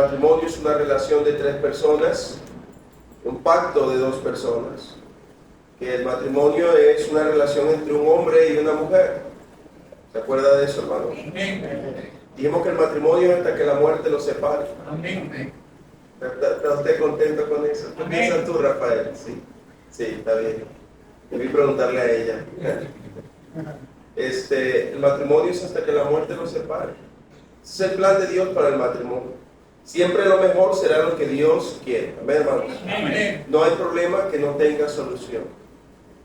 matrimonio es una relación de 3 personas, un pacto de 2 personas. Que el matrimonio es una relación entre un hombre y una mujer. ¿Se acuerda de eso, hermano? Dijimos que el matrimonio es hasta que la muerte los separe. ¿Está usted contento con eso? ¿Qué piensas tú, Rafael? Sí, está bien. Debí preguntarle a ella. El matrimonio es hasta que la muerte los separe. Ese es el plan de Dios para el matrimonio. Siempre lo mejor será lo que Dios quiere. Amén, hermanos. No hay problema que no tenga solución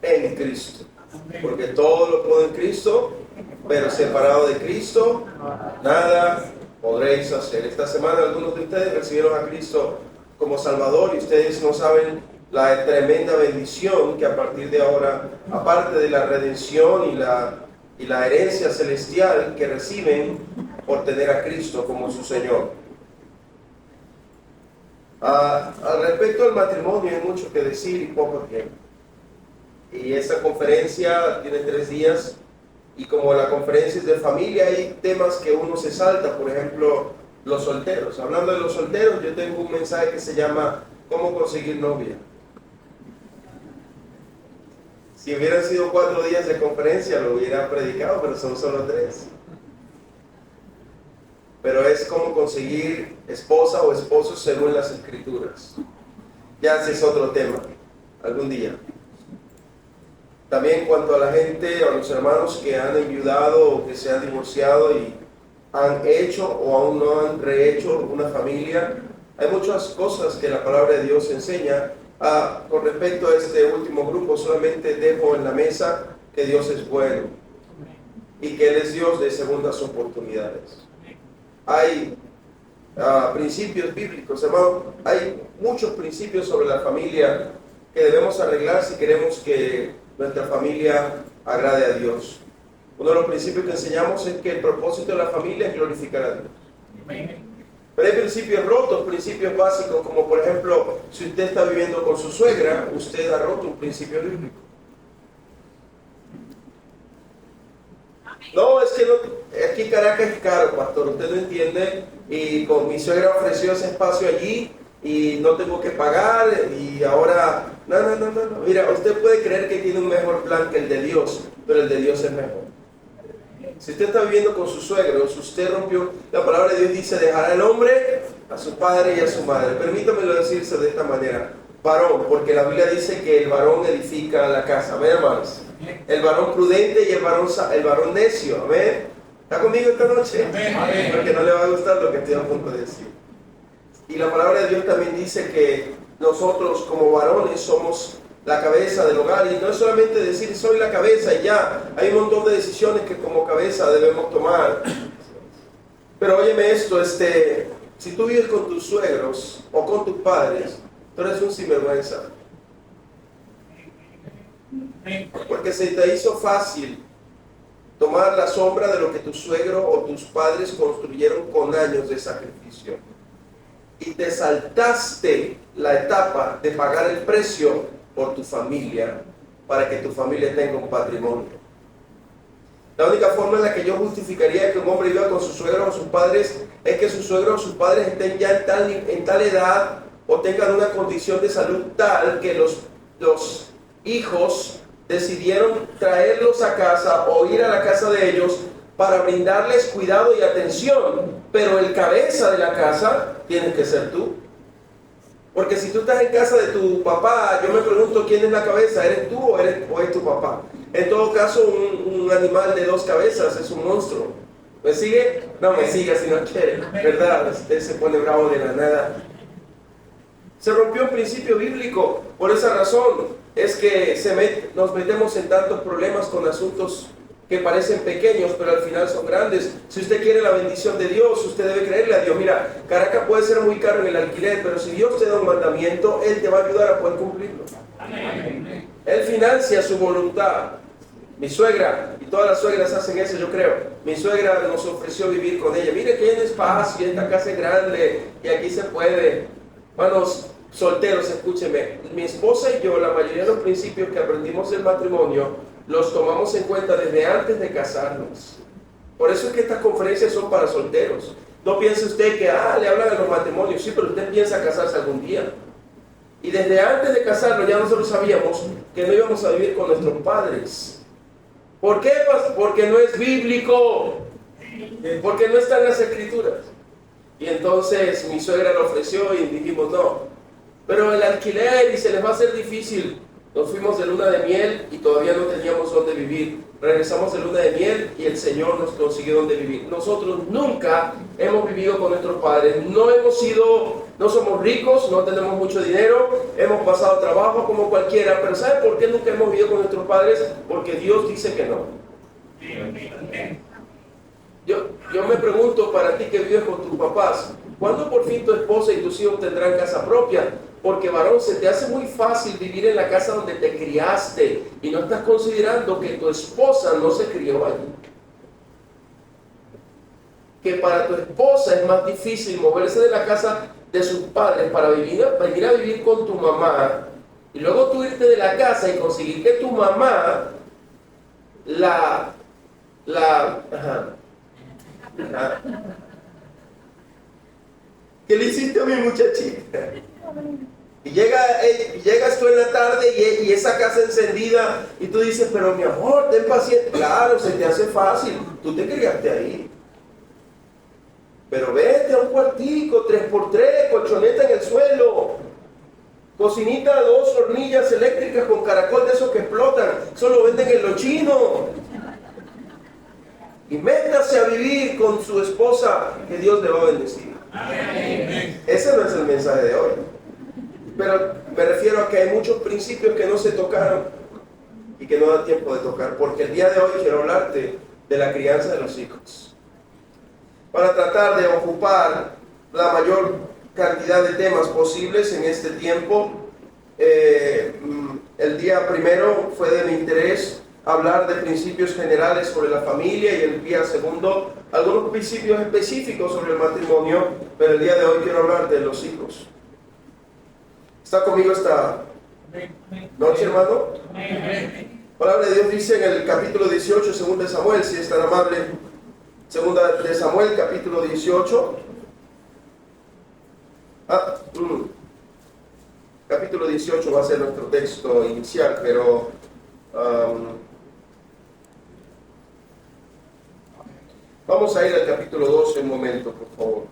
en Cristo. Porque todo lo puedo en Cristo, pero separado de Cristo, nada podréis hacer. Esta semana algunos de ustedes recibieron a Cristo como Salvador y ustedes no saben la tremenda bendición que a partir de ahora, aparte de la redención y la herencia celestial que reciben por tener a Cristo como su Señor. Al respecto del matrimonio hay mucho que decir y poco tiempo. Y esta conferencia tiene 3 días y como la conferencia es de familia hay temas que uno se salta, por ejemplo los solteros. Hablando de los solteros, yo tengo un mensaje que se llama ¿Cómo conseguir novia? Si hubieran sido 4 días de conferencia lo hubiera predicado, pero son solo 3. Pero es cómo conseguir esposa o esposo según las Escrituras. Ya ese es otro tema, algún día. También en cuanto a la gente, a los hermanos que han enviudado o que se han divorciado y han hecho o aún no han rehecho una familia, hay muchas cosas que la palabra de Dios enseña. Con respecto a este último grupo, solamente dejo en la mesa que Dios es bueno y que Él es Dios de segundas oportunidades. Hay principios bíblicos, hermano, hay muchos principios sobre la familia que debemos arreglar si queremos que nuestra familia agrade a Dios. Uno de los principios que enseñamos es que el propósito de la familia es glorificar a Dios. Pero hay principios rotos, principios básicos, como por ejemplo, si usted está viviendo con su suegra, usted ha roto un principio bíblico. No, es que no, aquí Caracas es caro, pastor, usted no entiende, y con mi suegra ofreció ese espacio allí, y no tengo que pagar, y ahora, no, mira, usted puede creer que tiene un mejor plan que el de Dios, pero el de Dios es mejor. Si usted está viviendo con su suegro, si usted rompió, la palabra de Dios dice, dejará al hombre a su padre y a su madre. Permítamelo decirse de esta manera, varón, porque la Biblia dice que el varón edifica la casa. Amén, hermanos. El varón prudente y el varón necio. Amén. ¿Está conmigo esta noche? Amén. Porque no le va a gustar lo que estoy a punto de decir. Y la palabra de Dios también dice que nosotros como varones somos la cabeza del hogar, y no es solamente decir soy la cabeza y ya, hay un montón de decisiones que como cabeza debemos tomar. Pero óyeme esto, si tú vives con tus suegros o con tus padres, tú eres un sinvergüenza. Porque se te hizo fácil tomar la sombra de lo que tu suegro o tus padres construyeron con años de sacrificio. Y te saltaste la etapa de pagar el precio por tu familia, para que tu familia tenga un patrimonio. La única forma en la que yo justificaría que un hombre viva con sus suegros o sus padres es que sus suegros o sus padres estén ya en tal edad o tengan una condición de salud tal que los hijos decidieron traerlos a casa o ir a la casa de ellos para brindarles cuidado y atención, pero el cabeza de la casa tienes que ser tú. Porque si tú estás en casa de tu papá, yo me pregunto quién es la cabeza, ¿eres tú o es tu papá? En todo caso, un animal de 2 cabezas es un monstruo. ¿Me sigue? No me siga si no quiere, ¿verdad? Usted se pone bravo de la nada. Se rompió un principio bíblico. Por esa razón es que nos metemos en tantos problemas con asuntos que parecen pequeños, pero al final son grandes. Si usted quiere la bendición de Dios, usted debe creerle a Dios. Mira, Caracas puede ser muy caro en el alquiler, pero si Dios te da un mandamiento, Él te va a ayudar a poder cumplirlo. Amén. Él financia su voluntad. Mi suegra, y todas las suegras hacen eso, yo creo. Mi suegra nos ofreció vivir con ella. Mire que hay un espacio, esta casa es grande, y aquí se puede. Hermanos solteros, escúcheme. Mi esposa y yo, la mayoría de los principios que aprendimos del matrimonio, los tomamos en cuenta desde antes de casarnos. Por eso es que estas conferencias son para solteros. No piense usted que, le hablan a los matrimonios. Sí, pero usted piensa casarse algún día. Y desde antes de casarnos ya nosotros sabíamos que no íbamos a vivir con nuestros padres. ¿Por qué? Porque no es bíblico. Porque no está en las escrituras. Y entonces mi suegra lo ofreció y dijimos no. Pero el alquiler y se les va a hacer difícil. Nos fuimos de luna de miel y todavía no teníamos dónde vivir. Regresamos de luna de miel y el Señor nos consiguió dónde vivir. Nosotros nunca hemos vivido con nuestros padres. No somos ricos, no tenemos mucho dinero, hemos pasado trabajo como cualquiera. Pero ¿sabe por qué nunca hemos vivido con nuestros padres? Porque Dios dice que no. Yo me pregunto para ti que vives con tus papás, ¿cuándo por fin tu esposa y tus hijos tendrán casa propia? Porque varón, se te hace muy fácil vivir en la casa donde te criaste y no estás considerando que tu esposa no se crió allí. Que para tu esposa es más difícil moverse de la casa de sus padres para venir a vivir con tu mamá y luego tú irte de la casa y conseguir que tu mamá ¿qué le hiciste a mi muchachita? Y llegas tú en la tarde y esa casa encendida y tú dices, pero mi amor, ten paciencia. Claro, se te hace fácil, tú te criaste ahí. Pero vete a un cuartico, 3x3, colchoneta en el suelo, cocinita, 2 hornillas eléctricas con caracol de esos que explotan, eso lo venden en lo chino. Y métase a vivir con su esposa, que Dios le va a bendecir. Amén. Ese no es el mensaje de hoy. Pero me refiero a que hay muchos principios que no se tocaron y que no da tiempo de tocar, porque el día de hoy quiero hablarte de la crianza de los hijos. Para tratar de ocupar la mayor cantidad de temas posibles en este tiempo, el día primero fue de mi interés hablar de principios generales sobre la familia y el día segundo algunos principios específicos sobre el matrimonio, pero el día de hoy quiero hablar de los hijos. ¿Está conmigo esta noche, hermano? La palabra de Dios dice en el capítulo 18, 2 de Samuel, si es tan amable, 2 de Samuel, capítulo 18. Capítulo 18 va a ser nuestro texto inicial, pero vamos a ir al capítulo 12 un momento, por favor.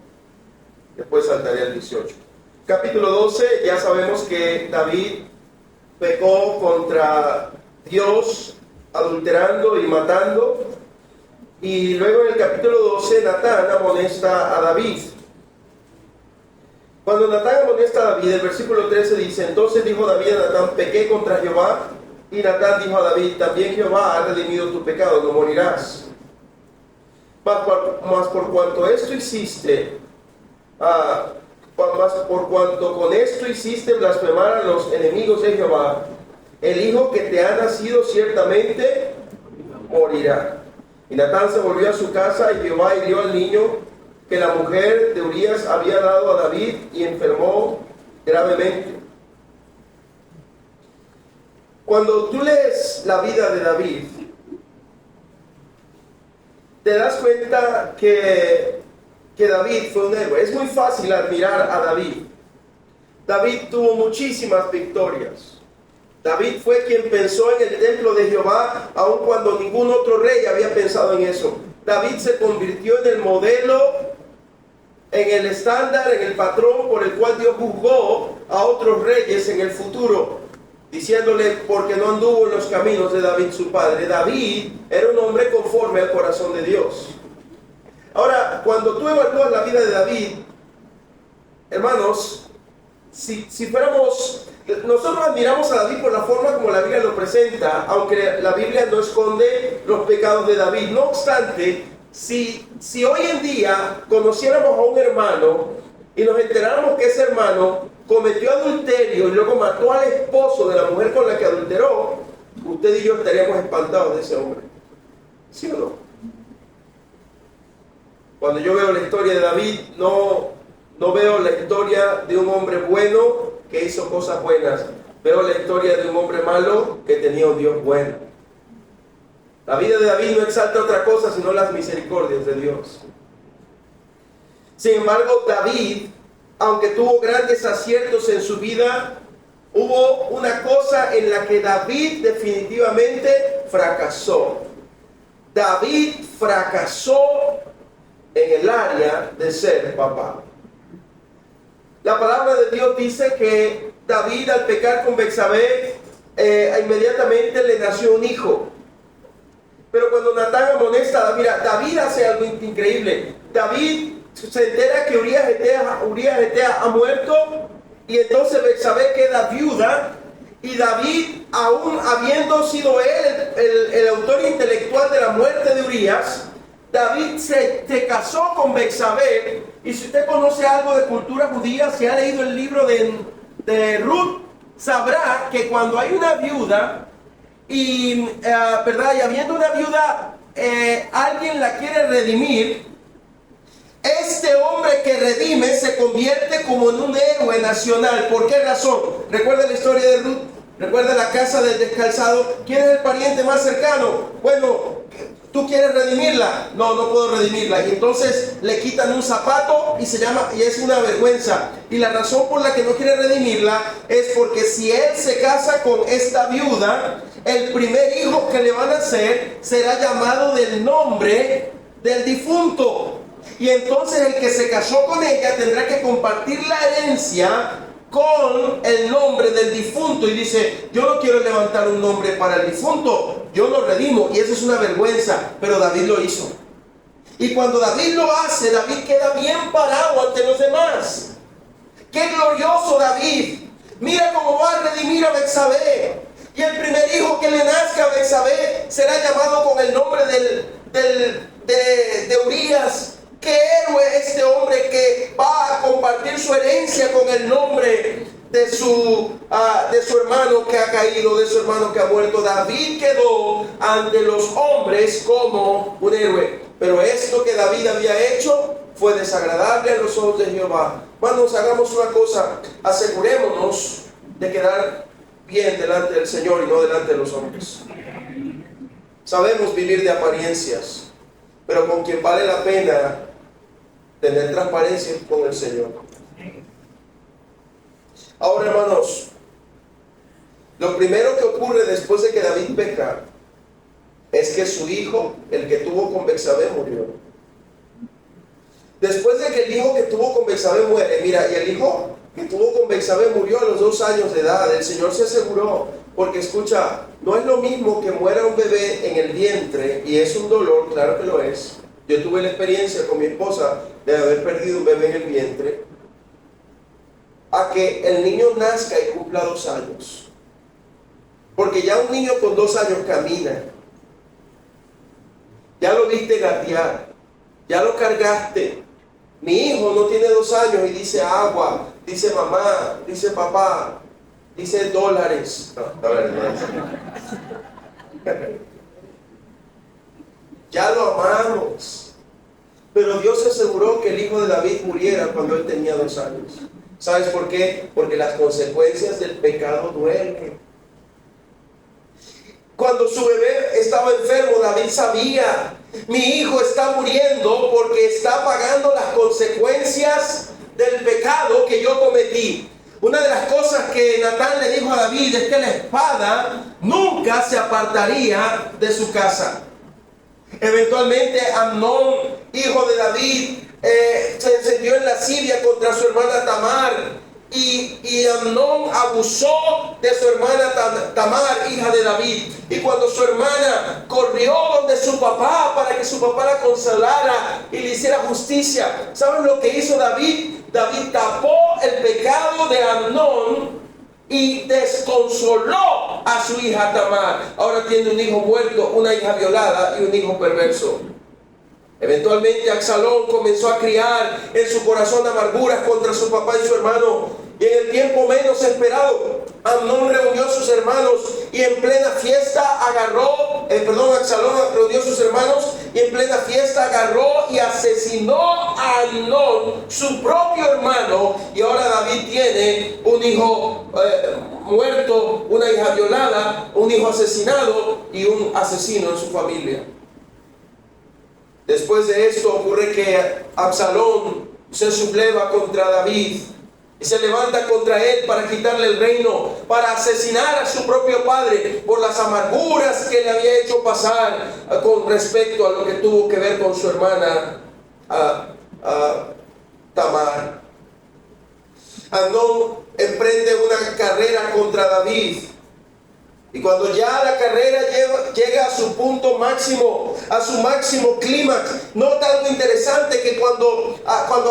Después saltaré al 18. Capítulo 12, ya sabemos que David pecó contra Dios, adulterando y matando. Y luego en el capítulo 12, Natán amonesta a David. Cuando Natán amonesta a David, el versículo 13 dice, entonces dijo David a Natán, pequé contra Jehová. Y Natán dijo a David, también Jehová ha redimido tu pecado, no morirás. Mas por cuanto esto hiciste, mas por cuanto con esto hiciste blasfemar a los enemigos de Jehová, el hijo que te ha nacido ciertamente morirá. Y Natán se volvió a su casa y Jehová hirió al niño que la mujer de Urías había dado a David y enfermó gravemente. Cuando tú lees la vida de David, te das cuenta que David fue un héroe. Es muy fácil admirar a David. David tuvo muchísimas victorias. David fue quien pensó en el templo de Jehová, aun cuando ningún otro rey había pensado en eso. David se convirtió en el modelo, en el estándar, en el patrón por el cual Dios juzgó a otros reyes en el futuro, diciéndole porque no anduvo en los caminos de David su padre. David era un hombre conforme al corazón de Dios. Ahora, cuando tú evalúas la vida de David, hermanos, si fuéramos... Nosotros admiramos a David por la forma como la Biblia lo presenta, aunque la Biblia no esconde los pecados de David. No obstante, si hoy en día conociéramos a un hermano y nos enteráramos que ese hermano cometió adulterio y luego mató al esposo de la mujer con la que adulteró, usted y yo estaríamos espantados de ese hombre. ¿Sí o no? Cuando yo veo la historia de David, no veo la historia de un hombre bueno que hizo cosas buenas. Veo la historia de un hombre malo que tenía un Dios bueno. La vida de David no exalta otra cosa sino las misericordias de Dios. Sin embargo, David, aunque tuvo grandes aciertos en su vida, hubo una cosa en la que David definitivamente fracasó. David fracasó en el área de ser papá. La palabra de Dios dice que David, al pecar con Betsabé, inmediatamente le nació un hijo. Pero cuando Natán amonesta a David, David hace algo increíble. David se entera que Urías Hetea ha muerto, y entonces Betsabé queda viuda, y David, aún habiendo sido él el autor intelectual de la muerte de Urías, David se casó con Betsabé. Y si usted conoce algo de cultura judía, si ha leído el libro de Ruth, sabrá que cuando hay una viuda ¿verdad? Y habiendo una viuda, alguien la quiere redimir, este hombre que redime se convierte como en un héroe nacional. ¿Por qué razón? ¿Recuerda la historia de Ruth? ¿Recuerda la casa del descalzado? ¿Quién es el pariente más cercano? Bueno, ¿tú quieres redimirla? No, no puedo redimirla. Y entonces le quitan un zapato y es una vergüenza. Y la razón por la que no quiere redimirla es porque si él se casa con esta viuda, el primer hijo que le van a nacer será llamado del nombre del difunto. Y entonces el que se casó con ella tendrá que compartir la herencia con el nombre del difunto. Y dice, yo no quiero levantar un nombre para el difunto, yo lo redimo. Y eso es una vergüenza, pero David lo hizo. Y cuando David lo hace, David queda bien parado ante los demás. ¡Qué glorioso David! Mira cómo va a redimir a Betsabé. Y el primer hijo que le nazca a Betsabé será llamado con el nombre de Urías. ¡Qué héroe este hombre que va a compartir su herencia con el nombre de su hermano que ha caído, de su hermano que ha muerto! David quedó ante los hombres como un héroe. Pero esto que David había hecho fue desagradable a los ojos de Jehová. Hermanos, hagamos una cosa: asegurémonos de quedar bien delante del Señor y no delante de los hombres. Sabemos vivir de apariencias, pero con quien vale la pena tener transparencia con el Señor. Ahora, hermanos, lo primero que ocurre después de que David peca es que su hijo, el que tuvo con Betsabé, murió. Después de que el hijo que tuvo con Betsabé muere, mira, y el hijo que tuvo con Betsabé murió a los 2 años de edad. El Señor se aseguró, porque escucha, no es lo mismo que muera un bebé en el vientre, y es un dolor, claro que lo es. Yo tuve la experiencia con mi esposa de haber perdido un bebé en el vientre, a que el niño nazca y cumpla 2 años. Porque ya un niño con 2 años camina, ya lo viste gatear, ya lo cargaste. Mi hijo no tiene 2 años y dice agua, dice mamá, dice papá, dice dólares. No, ya lo amamos. Pero Dios se aseguró que el hijo de David muriera cuando él tenía 2 años. ¿Sabes por qué? Porque las consecuencias del pecado duelen. Cuando su bebé estaba enfermo, David sabía: mi hijo está muriendo porque está pagando las consecuencias del pecado que yo cometí. Una de las cosas que Natán le dijo a David es que la espada nunca se apartaría de su casa. Eventualmente Amnón, hijo de David, se encendió en lascivia contra su hermana Tamar, y Amnón abusó de su hermana Tamar, hija de David. Y cuando su hermana corrió donde su papá para que su papá la consolara y le hiciera justicia, ¿saben lo que hizo David? David tapó el pecado de Amnón y desconsoló a su hija Tamar. Ahora tiene un hijo muerto, una hija violada y un hijo perverso. Eventualmente Absalón comenzó a criar en su corazón amarguras contra su papá y su hermano. Y en el tiempo menos esperado, Amnón reunió a sus hermanos y en plena fiesta Absalón reunió a sus hermanos y en plena fiesta agarró y asesinó a Amnón, su propio hermano. Y ahora David tiene un hijo muerto, una hija violada, un hijo asesinado y un asesino en su familia. Después de esto ocurre que Absalón se subleva contra David y se levanta contra él para quitarle el reino, para asesinar a su propio padre por las amarguras que le había hecho pasar con respecto a lo que tuvo que ver con su hermana Tamar. Amnón emprende una carrera contra David. Y cuando ya la carrera llega a su punto máximo, a su máximo clímax, nota algo interesante, que cuando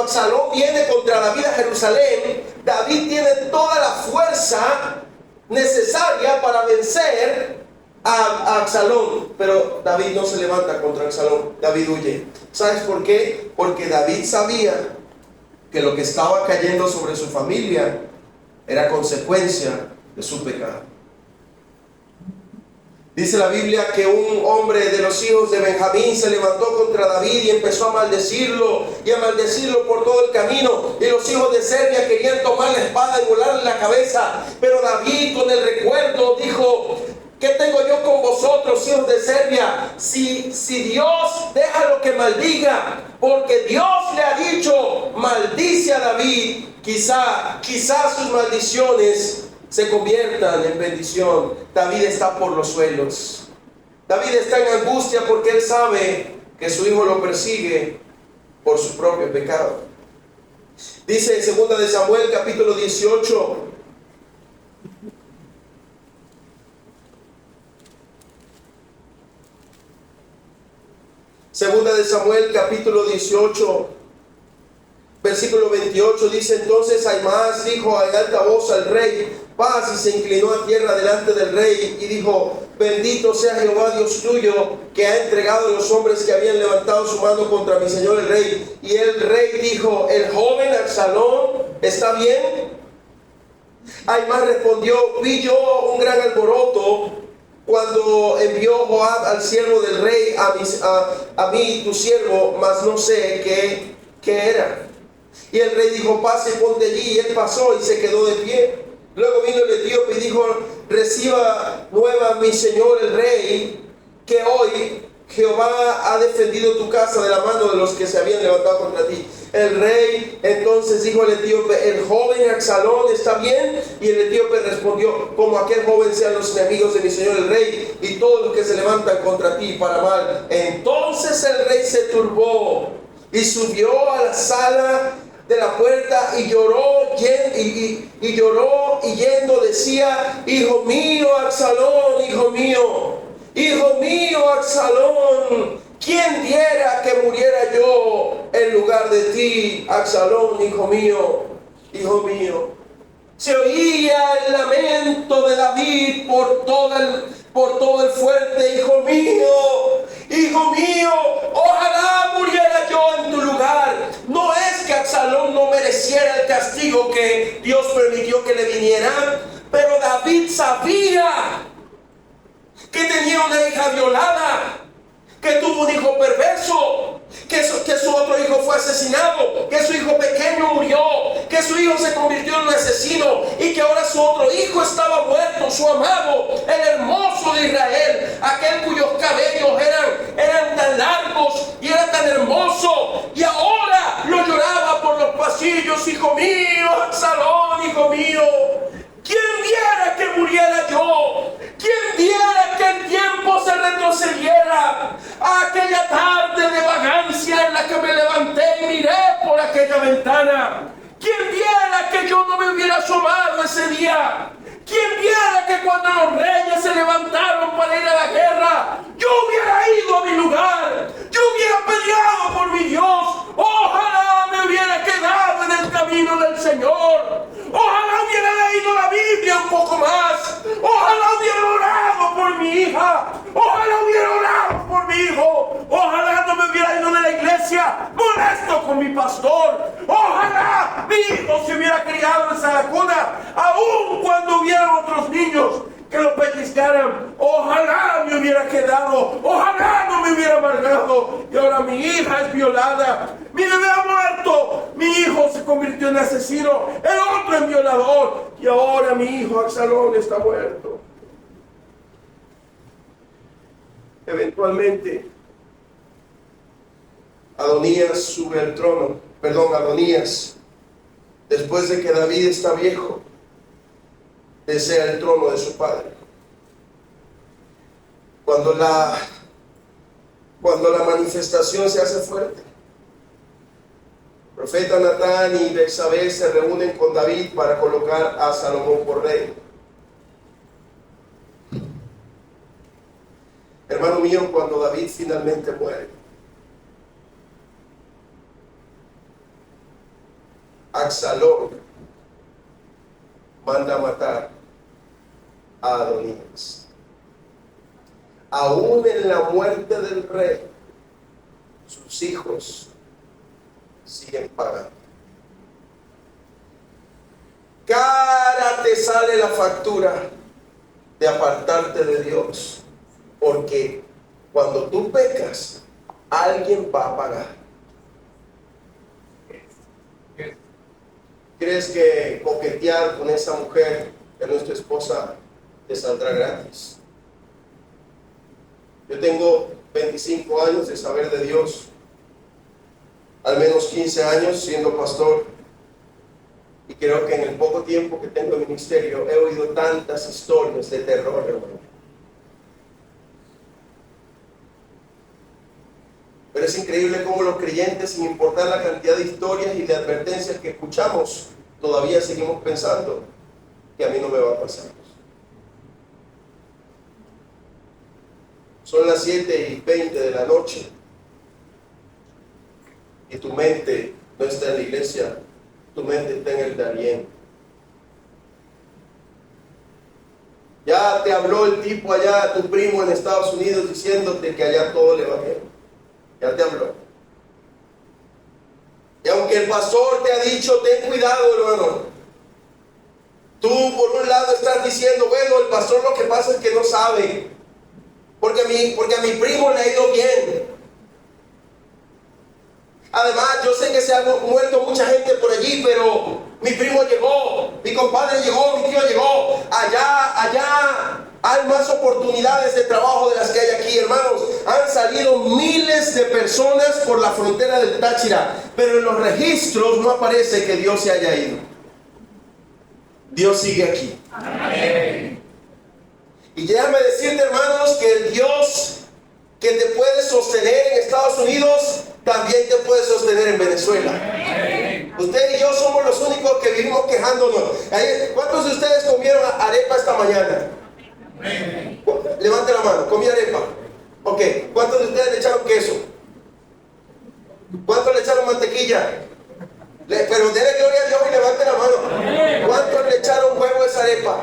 Absalón viene contra David a Jerusalén, David tiene toda la fuerza necesaria para vencer a Absalón. Pero David no se levanta contra Absalón, David huye. ¿Sabes por qué? Porque David sabía que lo que estaba cayendo sobre su familia era consecuencia de su pecado. Dice la Biblia que un hombre de los hijos de Benjamín se levantó contra David y empezó a maldecirlo por todo el camino. Y los hijos de Serbia querían tomar la espada y volarle la cabeza. Pero David, con el recuerdo, dijo: ¿qué tengo yo con vosotros, hijos de Serbia? Si Dios, déjalo que maldiga, porque Dios le ha dicho: maldice a David. Quizás sus maldiciones se conviertan en bendición. David está por los suelos. David está en angustia porque él sabe que su hijo lo persigue por su propio pecado. Dice en 2 de Samuel capítulo 18, Segunda de Samuel capítulo 18, versículo 28, dice: entonces Ahimaas dijo en alta voz al rey: paz, y se inclinó a tierra delante del rey y dijo: bendito sea Jehová Dios tuyo, que ha entregado a los hombres que habían levantado su mano contra mi señor el rey. Y el rey dijo: ¿el joven Absalón está bien? Ahimaas respondió: vi yo un gran alboroto cuando envió Joab al siervo del rey a mí tu siervo, mas no sé qué era. Y el rey dijo: pase y ponte allí. Y él pasó y se quedó de pie. Luego vino el etíope y dijo: reciba nueva mi señor el rey, que hoy Jehová ha defendido tu casa de la mano de los que se habían levantado contra ti. El rey entonces dijo al etíope: ¿el joven Absalón está bien? Y el etíope respondió: como aquel joven sean los enemigos de mi señor el rey y todos los que se levantan contra ti para mal. Entonces el rey se turbó y subió a la sala de la puerta y lloró y yendo decía: hijo mío Absalón, hijo mío Absalón, ¿quién diera que muriera yo en lugar de ti, Absalón, hijo mío, hijo mío? Se oía el lamento de David por todo el fuerte: hijo mío, ojalá muriera yo en tu lugar. No es que Absalón no mereciera el castigo que Dios permitió que le viniera, pero David sabía que tenía una hija violada, que tuvo un hijo perverso, que su otro hijo fue asesinado, que su hijo pequeño murió, que su hijo se convirtió en un asesino y que ahora su otro hijo estaba muerto, su amado, el hermoso de Israel, aquel cuyos cabellos eran tan largos y era tan hermoso, y ahora lo lloraba por los pasillos: hijo mío Absalón, hijo mío. ¿Quién viera que muriera yo? ¿Quién viera que el tiempo se retrocediera a aquella tarde de vagancia en la que me levanté y miré por aquella ventana? ¿Quién viera que yo no me hubiera asomado ese día? ¿Quién viera que cuando los reyes se levantaron para ir a la guerra, yo hubiera ido a mi lugar? Yo hubiera peleado por mi Dios. Ojalá me hubiera quedado en el camino del Señor. Ojalá hubiera leído la Biblia un poco más. Ojalá hubiera orado por mi hija. Ojalá hubiera orado por mi hijo. Ojalá no me hubiera ido de la iglesia molesto con mi pastor. Ojalá mi hijo se hubiera criado en esa cuna, aun cuando hubiera otros niños que lo pellizcaran. Ojalá me hubiera quedado. Ojalá no me hubiera amargado. Y ahora mi hija es violada. Mi bebé ha muerto. Mi hijo se convirtió en asesino. El otro en violador. Y ahora mi hijo Absalón está muerto. Eventualmente Adonías sube al trono. Adonías, después de que David está viejo, desea el trono de su padre. Cuando la manifestación se hace fuerte, el profeta Natán y Betsabé se reúnen con David para colocar a Salomón por rey. Hermano mío, cuando David finalmente muere, Absalón manda a matar a Adonías. Aún en la muerte del rey, sus hijos siguen pagando. Cara te sale la factura de apartarte de Dios, porque cuando tú pecas, alguien va a pagar. ¿Crees que coquetear con esa mujer que no es tu esposa te saldrá gratis? Yo tengo 25 años de saber de Dios, al menos 15 años siendo pastor, y creo que en el poco tiempo que tengo de ministerio he oído tantas historias de terror, hermano. Pero es increíble cómo los creyentes, sin importar la cantidad de historias y de advertencias que escuchamos, todavía seguimos pensando que a mí no me va a pasar. Son las 7:20 de la noche y tu mente no está en la iglesia, tu mente está en el Darién. Ya te habló el tipo allá, tu primo en Estados Unidos, diciéndote que allá todo le va bien. Ya te habló. Y aunque el pastor te ha dicho, ten cuidado, hermano, tú por un lado estás diciendo, bueno, el pastor lo que pasa es que no sabe, porque a mi primo le ha ido bien. Además, yo sé que se ha muerto mucha gente por allí, pero mi primo llegó, mi compadre llegó, mi tío llegó. Allá hay más oportunidades de trabajo de las que hay aquí, hermanos. Han salido miles de personas por la frontera del Táchira, pero en los registros no aparece que Dios se haya ido. Dios sigue aquí. Amén. Y déjame decirte, hermanos, que el Dios que te puede sostener en Estados Unidos también te puede sostener en Venezuela. Usted y yo somos los únicos que vivimos quejándonos. ¿Cuántos de ustedes comieron arepa esta mañana? Levante la mano. ¿Comí arepa? Ok. ¿Cuántos de ustedes le echaron queso? ¿Cuántos le echaron mantequilla? Pero denle gloria a Dios y levante la mano. ¿Cuántos le echaron huevo a esa arepa?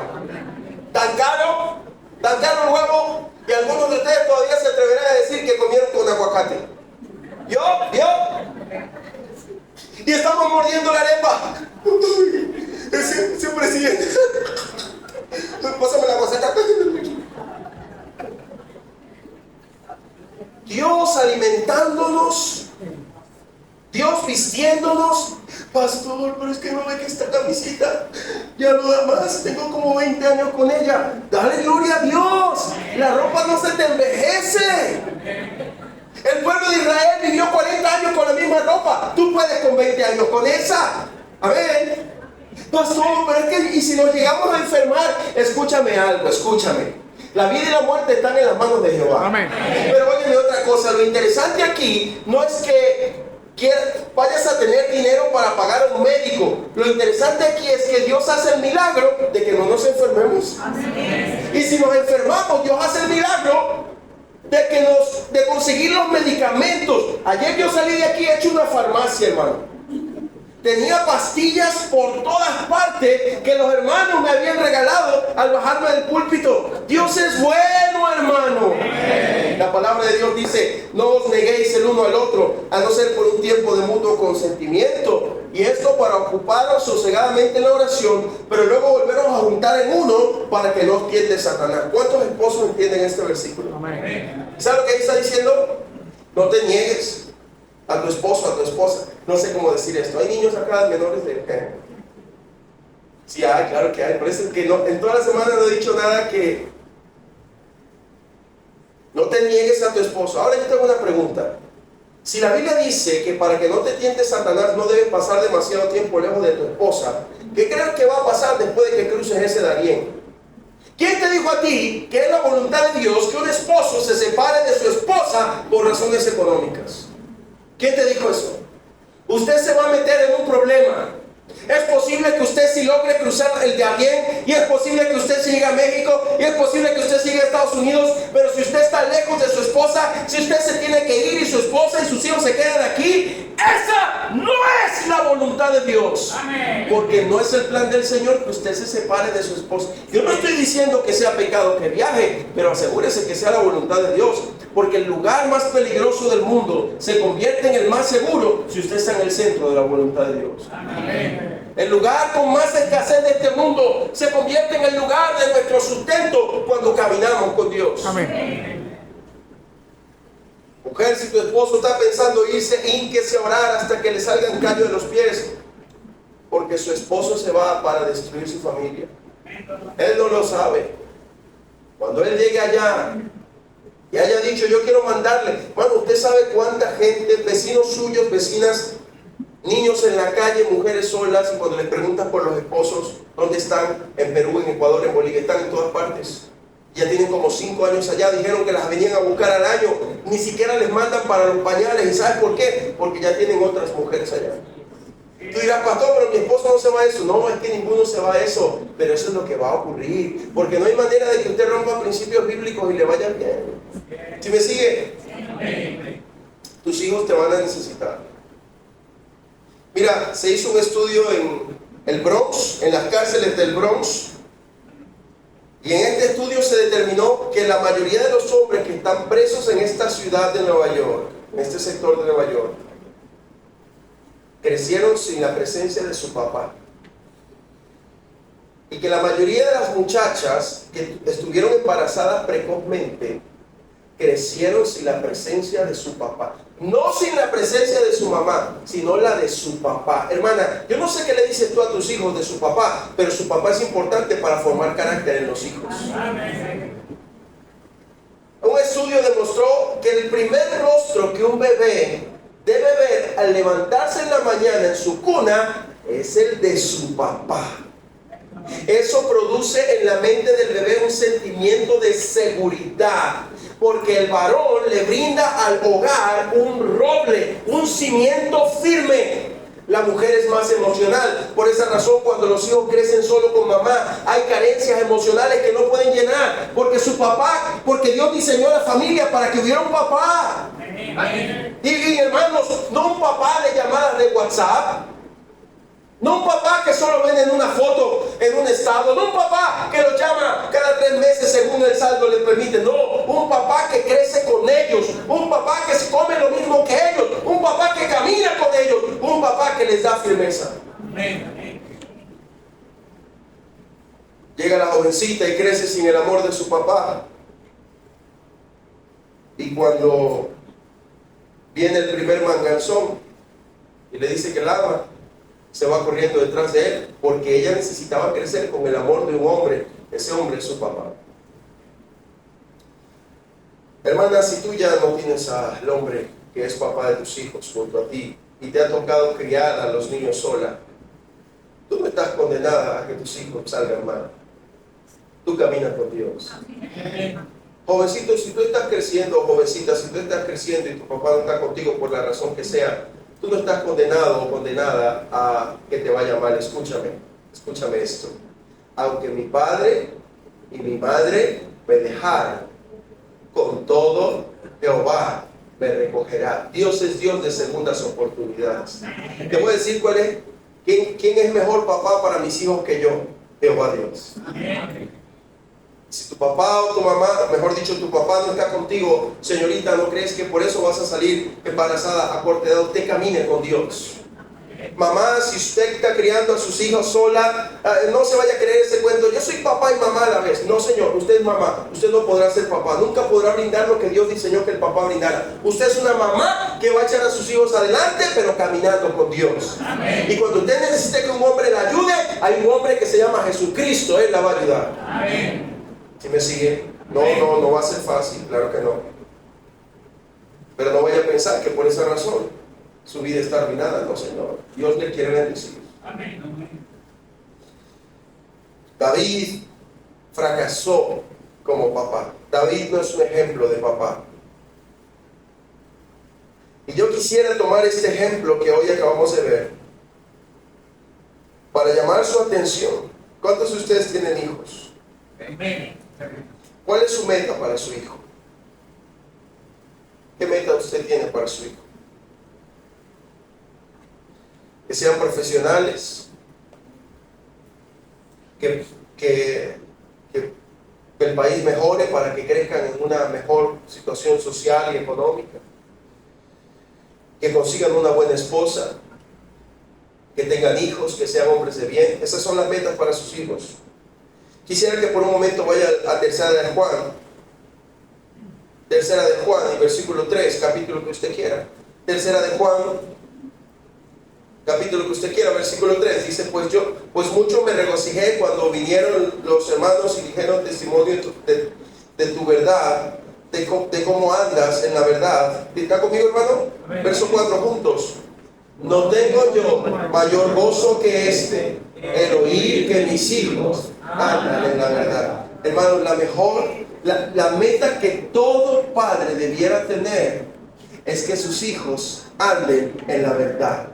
¿Tan caro? ¿Tan caro el huevo? Y algunos de ustedes todavía se atreverán a decir que comieron con aguacate. ¿Yo? Y estamos mordiendo la arepa. Ese presidente. Pásame la guasaca. Dios alimentándonos, Dios vistiéndonos. Pastor, pero es que no ve que esta camisita ya no da más, tengo como 20 años con ella. Dale gloria a Dios, la ropa no se te envejece. El pueblo de Israel vivió 40 años con la misma ropa, tú puedes con 20 años con esa. Amén. Pastor, pero es que, y si nos llegamos a enfermar, escúchame algo, escúchame. La vida y la muerte están en las manos de Jehová. Amén. Pero óyeme otra cosa, lo interesante aquí no es que vayas a tener dinero para pagar a un médico. Lo interesante aquí es que Dios hace el milagro de que no nos enfermemos. Amén. Y si nos enfermamos, Dios hace el milagro de conseguir los medicamentos. Ayer yo salí de aquí hecho una farmacia, hermano. Tenía pastillas por todas partes que los hermanos me habían regalado al bajarme del púlpito. Dios es bueno, hermano. La palabra de Dios dice, no os neguéis el uno al otro, a no ser por un tiempo de mutuo consentimiento. Y esto para ocuparos sosegadamente en la oración, pero luego volveros a juntar en uno para que no os tiente Satanás. ¿Cuántos esposos entienden este versículo? ¿Sabes lo que ahí está diciendo? No te niegues a tu esposo, a tu esposa. No sé cómo decir esto. Hay niños acá menores de... Sí hay, claro que hay. Por eso es que no, en toda la semana no he dicho nada que... No te niegues a tu esposo. Ahora yo tengo una pregunta. Si la Biblia dice que para que no te tiente Satanás no debes pasar demasiado tiempo lejos de tu esposa, ¿qué crees que va a pasar después de que cruces ese Darién? ¿Quién te dijo a ti que es la voluntad de Dios que un esposo se separe de su esposa por razones económicas? ¿Quién te dijo eso? Usted se va a meter en un problema. Es posible que usted sí logre cruzar el Darién, y es posible que usted siga a México, y es posible que usted siga a Estados Unidos, pero si usted está lejos de su esposa, si usted se tiene que ir y su esposa y sus hijos se quedan aquí, esa no es la voluntad de Dios. Amén. Porque no es el plan del Señor que usted se separe de su esposa. Yo no estoy diciendo que sea pecado que viaje, pero asegúrese que sea la voluntad de Dios, porque el lugar más peligroso del mundo se convierte en el más seguro si usted está en el centro de la voluntad de Dios. Amén. El lugar con más escasez de este mundo se convierte en el lugar de nuestro sustento cuando caminamos con Dios. Amén. Mujer, si tu esposo está pensando irse, hínquese a orar hasta que le salgan callos de los pies, porque su esposo se va para destruir su familia. Él no lo sabe. Cuando él llegue allá y haya dicho, yo quiero mandarle, bueno, usted sabe cuánta gente, vecinos suyos, vecinas, niños en la calle, mujeres solas, y cuando les preguntan por los esposos, ¿dónde están? En Perú, en Ecuador, en Bolivia, están en todas partes. Ya tienen como 5 años allá, dijeron que las venían a buscar al año, ni siquiera les mandan para los pañales. ¿Y sabes por qué? Porque ya tienen otras mujeres allá. Tú dirás, pastor, pero mi esposo no se va a eso. No, es que ninguno se va a eso, pero eso es lo que va a ocurrir, porque no hay manera de que usted rompa principios bíblicos y le vaya bien. ¿Sí me sigue? Tus hijos te van a necesitar. Mira, se hizo un estudio en el Bronx, en las cárceles del Bronx, y en este estudio se determinó que la mayoría de los hombres que están presos en esta ciudad de Nueva York, en este sector de Nueva York, crecieron sin la presencia de su papá. Y que la mayoría de las muchachas que estuvieron embarazadas precozmente crecieron sin la presencia de su papá. No sin la presencia de su mamá, sino la de su papá. Hermana, yo no sé qué le dices tú a tus hijos de su papá, pero su papá es importante para formar carácter en los hijos. Amén. Un estudio demostró que el primer rostro que un bebé debe ver al levantarse en la mañana en su cuna es el de su papá. Eso produce en la mente del bebé un sentimiento de seguridad, porque el varón le brinda al hogar un roble, un cimiento firme. La mujer es más emocional. Por esa razón, cuando los hijos crecen solo con mamá, hay carencias emocionales que no pueden llenar, porque su papá, porque Dios diseñó la familia para que hubiera un papá. Y hermanos, no un papá de llamadas de WhatsApp, no un papá que solo vende una foto en un estado, no un papá que los llama cada 3 meses según el saldo le permite. No, un papá que crece con ellos, un papá que se come lo mismo que ellos, un papá que camina con ellos, un papá que les da firmeza. Llega la jovencita y crece sin el amor de su papá, y cuando viene el primer manganzón y le dice que la ama, se va corriendo detrás de él, porque ella necesitaba crecer con el amor de un hombre. Ese hombre es su papá. Hermana, si tú ya no tienes al hombre que es papá de tus hijos junto a ti, y te ha tocado criar a los niños sola, tú no estás condenada a que tus hijos salgan mal. Tú caminas con Dios. Jovencito, si tú estás creciendo, o jovencita, si tú estás creciendo y tu papá no está contigo por la razón que sea, tú no estás condenado o condenada a que te vaya mal. Escúchame esto. Aunque mi padre y mi madre me dejaran, con todo Jehová me recogerá. Dios es Dios de segundas oportunidades. Te voy a decir cuál es, quién es mejor papá para mis hijos que yo. Jehová Dios. Si tu papá o tu mamá, mejor dicho, tu papá no está contigo, señorita, ¿no crees que por eso vas a salir embarazada a corta edad? Usted camine con Dios. Mamá, si usted está criando a sus hijos sola, no se vaya a creer ese cuento, yo soy papá y mamá a la vez. No, señor, usted es mamá, usted no podrá ser papá, nunca podrá brindar lo que Dios diseñó que el papá brindara. Usted es una mamá que va a echar a sus hijos adelante, pero caminando con Dios. Amén. Y cuando usted necesite que un hombre la ayude, hay un hombre que se llama Jesucristo, Él la va a ayudar. Amén. ¿Sí me sigue? No va a ser fácil, claro que no. Pero no vaya a pensar que por esa razón su vida está arruinada. No, Señor. Dios le quiere bendecir. Amén. David fracasó como papá. David no es un ejemplo de papá. Y yo quisiera tomar este ejemplo que hoy acabamos de ver para llamar su atención. ¿Cuántos de ustedes tienen hijos? Amén. ¿Cuál es su meta para su hijo? ¿Qué meta usted tiene para su hijo? Que sean profesionales, que el país mejore para que crezcan en una mejor situación social y económica, que consigan una buena esposa, que tengan hijos, que sean hombres de bien. Esas son las metas para sus hijos. Quisiera que por un momento vaya a Tercera de Juan, y versículo 3, capítulo que usted quiera. Tercera de Juan, capítulo que usted quiera, versículo 3, dice: pues mucho me regocijé cuando vinieron los hermanos y dijeron testimonio de tu verdad, de cómo andas en la verdad. ¿Está conmigo, hermano? Amén. Verso 4 juntos. No tengo yo mayor gozo que este, el oír que mis hijos andan en la verdad. Hermano, la meta que todo padre debiera tener es que sus hijos anden en la verdad.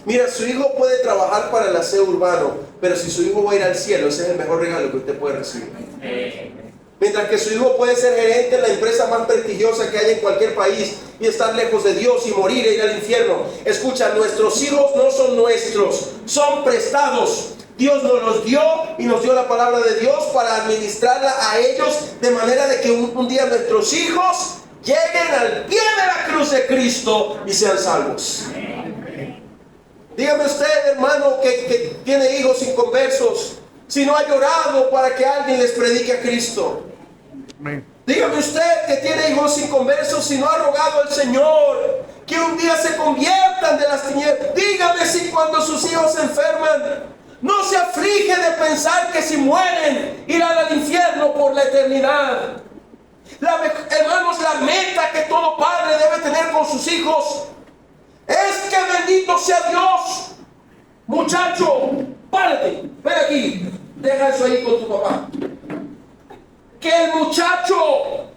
Mira, su hijo puede trabajar para el aseo urbano, pero si su hijo va a ir al cielo, ese es el mejor regalo que usted puede recibir. Mientras que su hijo puede ser gerente en la empresa más prestigiosa que hay en cualquier país y estar lejos de Dios y morir e ir al infierno. Escucha, nuestros hijos no son nuestros, son prestados. Dios nos los dio y nos dio la palabra de Dios para administrarla a ellos, de manera de que un día nuestros hijos lleguen al pie de la cruz de Cristo y sean salvos. Dígame usted, hermano, que tiene hijos inconversos, si no ha llorado para que alguien les predique a Cristo. Dígame usted que tiene hijos inconversos, si no ha rogado al Señor que un día se conviertan de las tinieblas. Dígame si cuando sus hijos se enferman no se aflige de pensar que si mueren irán al infierno por la eternidad. Hermanos, la meta que todo padre debe tener con sus hijos es que bendito sea Dios. Muchacho, párate, ven aquí, deja eso ahí con tu papá. Que el muchacho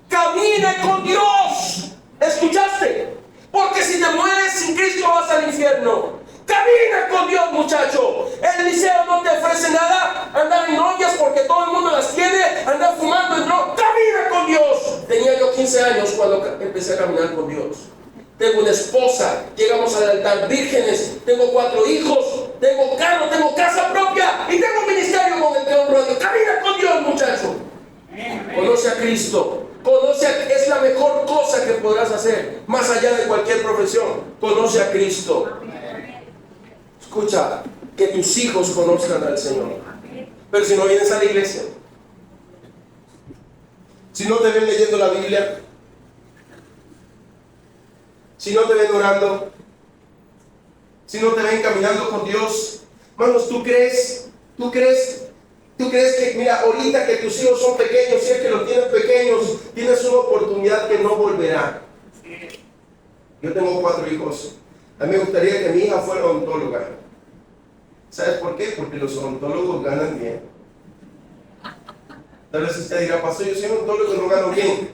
camine con Dios. ¿Escuchaste? Porque si te mueres sin Cristo vas al infierno. Camina con Dios, muchacho. El liceo no te ofrece nada. Andar en novias porque todo el mundo las tiene. Andar fumando en drogas. Camina con Dios. Tenía yo 15 años cuando empecé a caminar con Dios. Tengo una esposa. Llegamos al altar vírgenes. Tengo 4 hijos. Tengo carro. Tengo casa propia. Y tengo un ministerio con el que honro a Dios. Camina con Dios, muchacho. Conoce a Cristo. Es la mejor cosa que podrás hacer. Más allá de cualquier profesión. Conoce a Cristo. Escucha, que tus hijos conozcan al Señor. Pero si no vienes a la iglesia, si no te ven leyendo la Biblia, si no te ven orando, si no te ven caminando con Dios, hermanos, ¿tú crees que, mira, ahorita que tus hijos son pequeños, si es que los tienes pequeños, tienes una oportunidad que no volverá? Yo tengo 4 hijos. A mí me gustaría que mi hija fuera odontóloga. ¿Sabes por qué? Porque los odontólogos ganan bien. Tal vez usted dirá: pastor, yo soy odontólogo y no gano bien.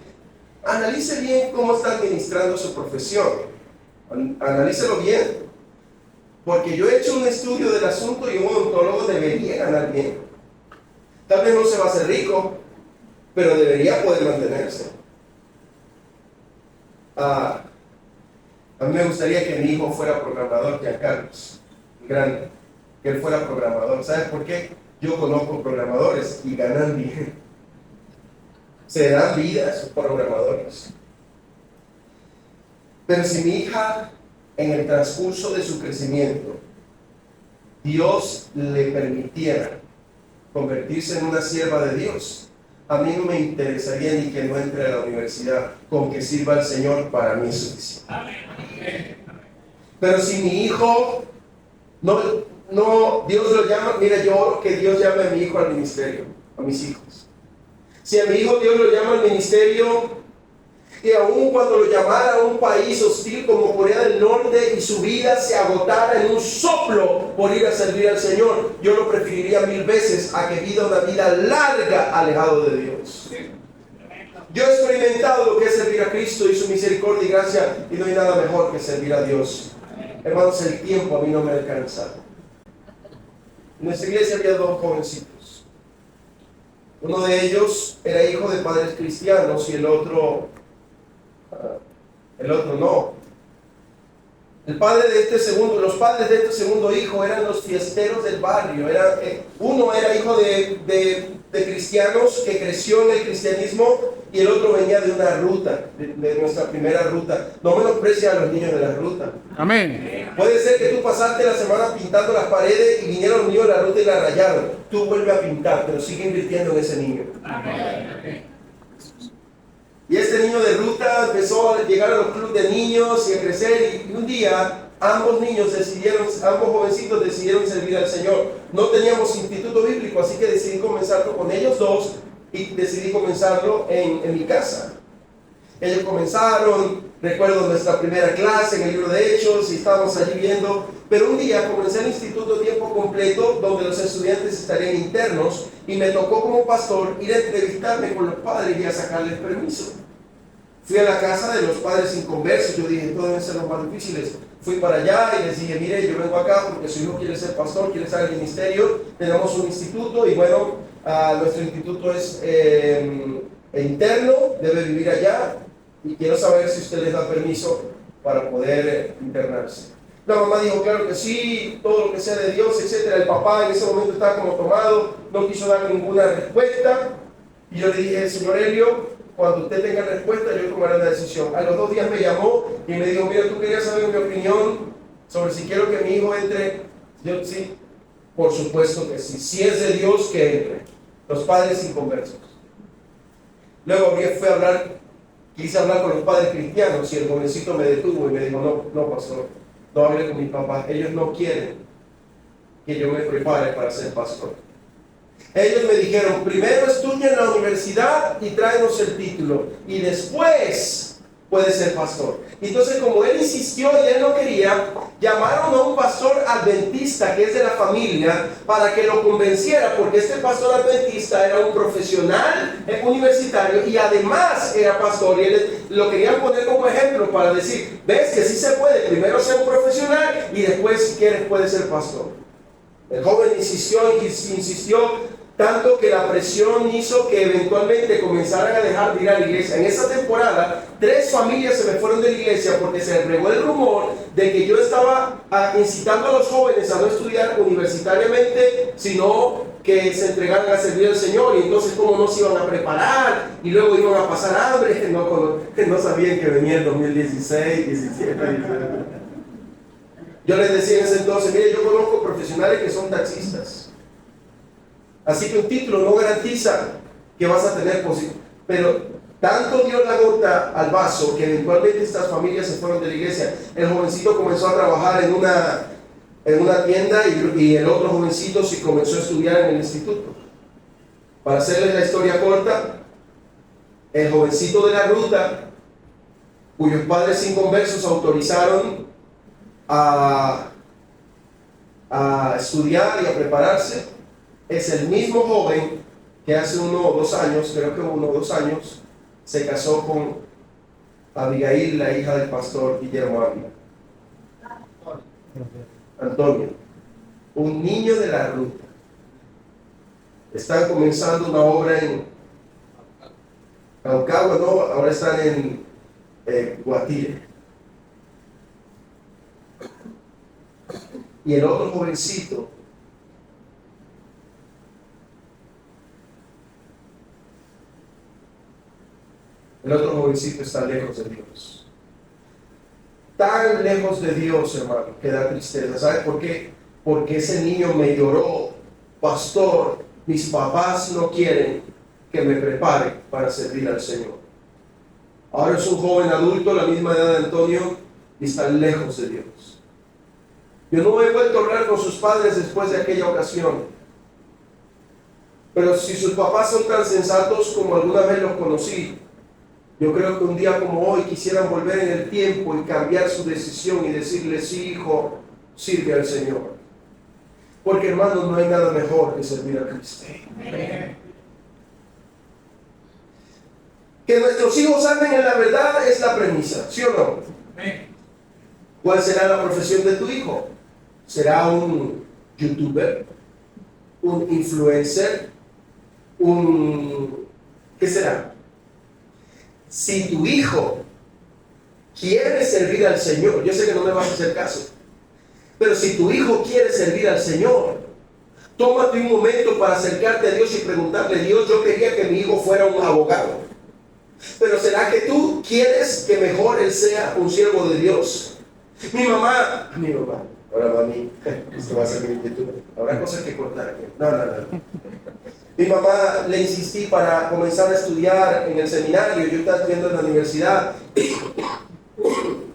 Analice bien cómo está administrando su profesión. Analícelo bien. Porque yo he hecho un estudio del asunto y un odontólogo debería ganar bien. Tal vez no se va a hacer rico, pero debería poder mantenerse. A mí me gustaría que mi hijo fuera programador, Giancarlos, grande, que él fuera programador. ¿Sabes por qué? Yo conozco programadores y ganan bien. Se dan vida a esos programadores. Pero si mi hija, en el transcurso de su crecimiento, Dios le permitiera convertirse en una sierva de Dios, a mí no me interesaría ni que no entre a la universidad. Con que sirva al Señor, para mí es suficiente. Pero si mi hijo no, Dios lo llama, mira, yo oro que Dios llame a mi hijo al ministerio, a mis hijos. Si a mi hijo Dios lo llama al ministerio que aun cuando lo llamara a un país hostil como Corea del Norte y su vida se agotara en un soplo por ir a servir al Señor, yo lo preferiría 1000 veces a que viva una vida larga alejado de Dios. Yo he experimentado lo que es servir a Cristo y su misericordia y gracia, y no hay nada mejor que servir a Dios. Hermanos, el tiempo a mí no me alcanza. En nuestra iglesia había 2 jovencitos. Uno de ellos era hijo de padres cristianos y el otro no. Los padres de este segundo hijo eran los fiesteros del barrio. Uno era hijo de cristianos que creció en el cristianismo y el otro venía de una ruta, de nuestra primera ruta. No menosprecia a los niños de la ruta. Amén. Puede ser que tú pasaste la semana pintando las paredes y vinieron los niños de la ruta y la rayaron. Tú vuelves a pintar, pero sigue invirtiendo en ese niño. Amén. Y este niño de ruta empezó a llegar a los clubes de niños y a crecer, y un día ambos jovencitos decidieron servir al Señor. No teníamos instituto bíblico, así que decidí comenzarlo con ellos dos y decidí comenzarlo en mi casa. Ellos comenzaron, recuerdo nuestra primera clase en el libro de Hechos y estábamos allí viendo, pero un día comencé el instituto de tiempo completo donde los estudiantes estarían internos y me tocó como pastor ir a entrevistarme con los padres y a sacarles permiso. Fui a la casa de los padres inconversos, yo dije, todos deben ser los más difíciles. Fui para allá y les dije, mire, yo vengo acá porque su hijo quiere ser pastor, quiere estar en el ministerio, tenemos un instituto y bueno, nuestro instituto es interno, debe vivir allá y quiero saber si usted les da permiso para poder internarse. La mamá dijo, claro que sí, todo lo que sea de Dios, etc. El papá en ese momento estaba como tomado, no quiso dar ninguna respuesta y yo le dije, señor Helio, cuando usted tenga respuesta yo tomaré la decisión. A los 2 días me llamó y me dijo, mira, tú querías saber mi opinión sobre si quiero que mi hijo entre. Yo sí, por supuesto que sí, si es de Dios que entre. Los padres inconversos. Luego quise hablar con los padres cristianos y el jovencito me detuvo y me dijo, no pastor, no hable con mi papá, ellos no quieren que yo me prepare para ser pastor. Ellos me dijeron, primero estudia en la universidad y tráenos el título y después puedes ser pastor. Entonces, como él insistió y él no quería, llamaron a un pastor adventista que es de la familia para que lo convenciera, porque este pastor adventista era un profesional universitario y además era pastor, y él lo querían poner como ejemplo para decir, ves que sí se puede, primero ser un profesional y después si quieres puedes ser pastor. El joven insistió, tanto que la presión hizo que eventualmente comenzaran a dejar de ir a la iglesia. En esa temporada, 3 familias se me fueron de la iglesia porque se regó el rumor de que yo estaba incitando a los jóvenes a no estudiar universitariamente, sino que se entregaran a servir al Señor, y entonces cómo no se iban a preparar y luego iban a pasar hambre, no sabían que venía el 2016, 17. Yo les decía en ese entonces, mire, yo conozco profesionales que son taxistas. Así que un título no garantiza que vas a tener posición. Pero tanto dio la gota al vaso que eventualmente estas familias se fueron de la iglesia. El jovencito comenzó a trabajar en una tienda y el otro jovencito sí comenzó a estudiar en el instituto. Para hacerles la historia corta, el jovencito de la ruta, cuyos padres inconversos autorizaron a estudiar y a prepararse, es el mismo joven que hace 1 o 2 años, creo que 1 o 2 años, se casó con Abigail, la hija del pastor Guillermo Ávila. Antonio, un niño de la ruta. Están comenzando una obra en Caucagua, no, ahora están en Guatire. Y el otro jovencito está lejos de Dios. Tan lejos de Dios, hermano, que da tristeza. ¿Sabes por qué? Porque ese niño me lloró, pastor, mis papás no quieren que me prepare para servir al Señor. Ahora es un joven adulto, la misma edad de Antonio, y está lejos de Dios. Yo no he vuelto a hablar con sus padres después de aquella ocasión. Pero si sus papás son tan sensatos como alguna vez los conocí, Yo creo que un día como hoy quisieran volver en el tiempo y cambiar su decisión y decirle: sí, hijo, sirve al Señor. Porque, hermanos, no hay nada mejor que servir a Cristo. Que nuestros hijos anden en la verdad es la premisa, ¿sí o no? ¿Cuál será la profesión de tu hijo? ¿Será un youtuber? ¿Un influencer? ¿Qué será? Si tu hijo quiere servir al Señor, yo sé que no me vas a hacer caso, pero si tu hijo quiere servir al Señor, tómate un momento para acercarte a Dios y preguntarle: Dios, yo quería que mi hijo fuera un abogado, pero ¿será que tú quieres que mejor él sea un siervo de Dios? Mi mamá, ahora mami, esto va a ser mi inquietud, habrá cosas que cortar aquí. No. Mi mamá le insistí para comenzar a estudiar en el seminario, yo estaba estudiando en la universidad,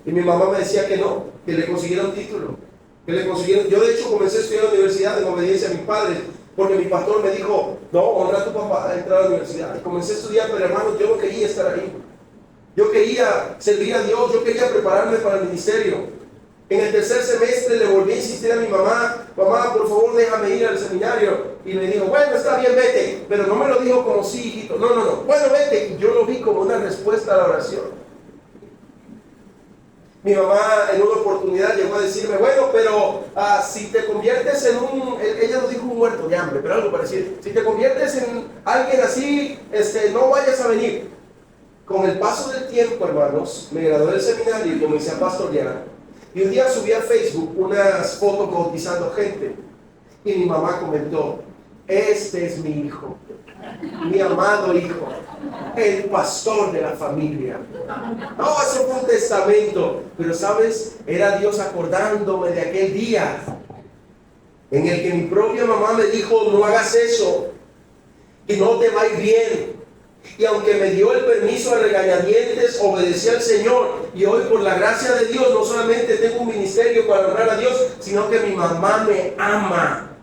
y mi mamá me decía que no, que le consiguiera un título, yo de hecho comencé a estudiar en la universidad en obediencia a mis padres, porque mi pastor me dijo: no, honra a tu papá, entrar a la universidad. Y comencé a estudiar, pero hermanos, yo no quería estar ahí. Yo quería servir a Dios, yo quería prepararme para el ministerio. En el tercer semestre le volví a insistir a mi mamá: mamá, por favor, déjame ir al seminario. Y me dijo: bueno, está bien, vete. Pero no me lo dijo como: sí, hijito. No. Bueno, vete. Y yo lo vi como una respuesta a la oración. Mi mamá en una oportunidad llegó a decirme: bueno, pero si te conviertes en ella no dijo un muerto de hambre, pero algo parecido. Si te conviertes en alguien así, no vayas a venir. Con el paso del tiempo, hermanos, me gradué del seminario y comencé a pastorear. Y un día subí a Facebook unas fotos bautizando gente. Y mi mamá comentó: este es mi hijo, mi amado hijo, el pastor de la familia. No, eso fue un testamento. Pero sabes, era Dios acordándome de aquel día en el que mi propia mamá me dijo: no hagas eso, y no te va a ir bien. Y aunque me dio el permiso a regañadientes, obedecí al Señor. Y hoy, por la gracia de Dios, no solamente tengo un ministerio para honrar a Dios, sino que mi mamá me ama.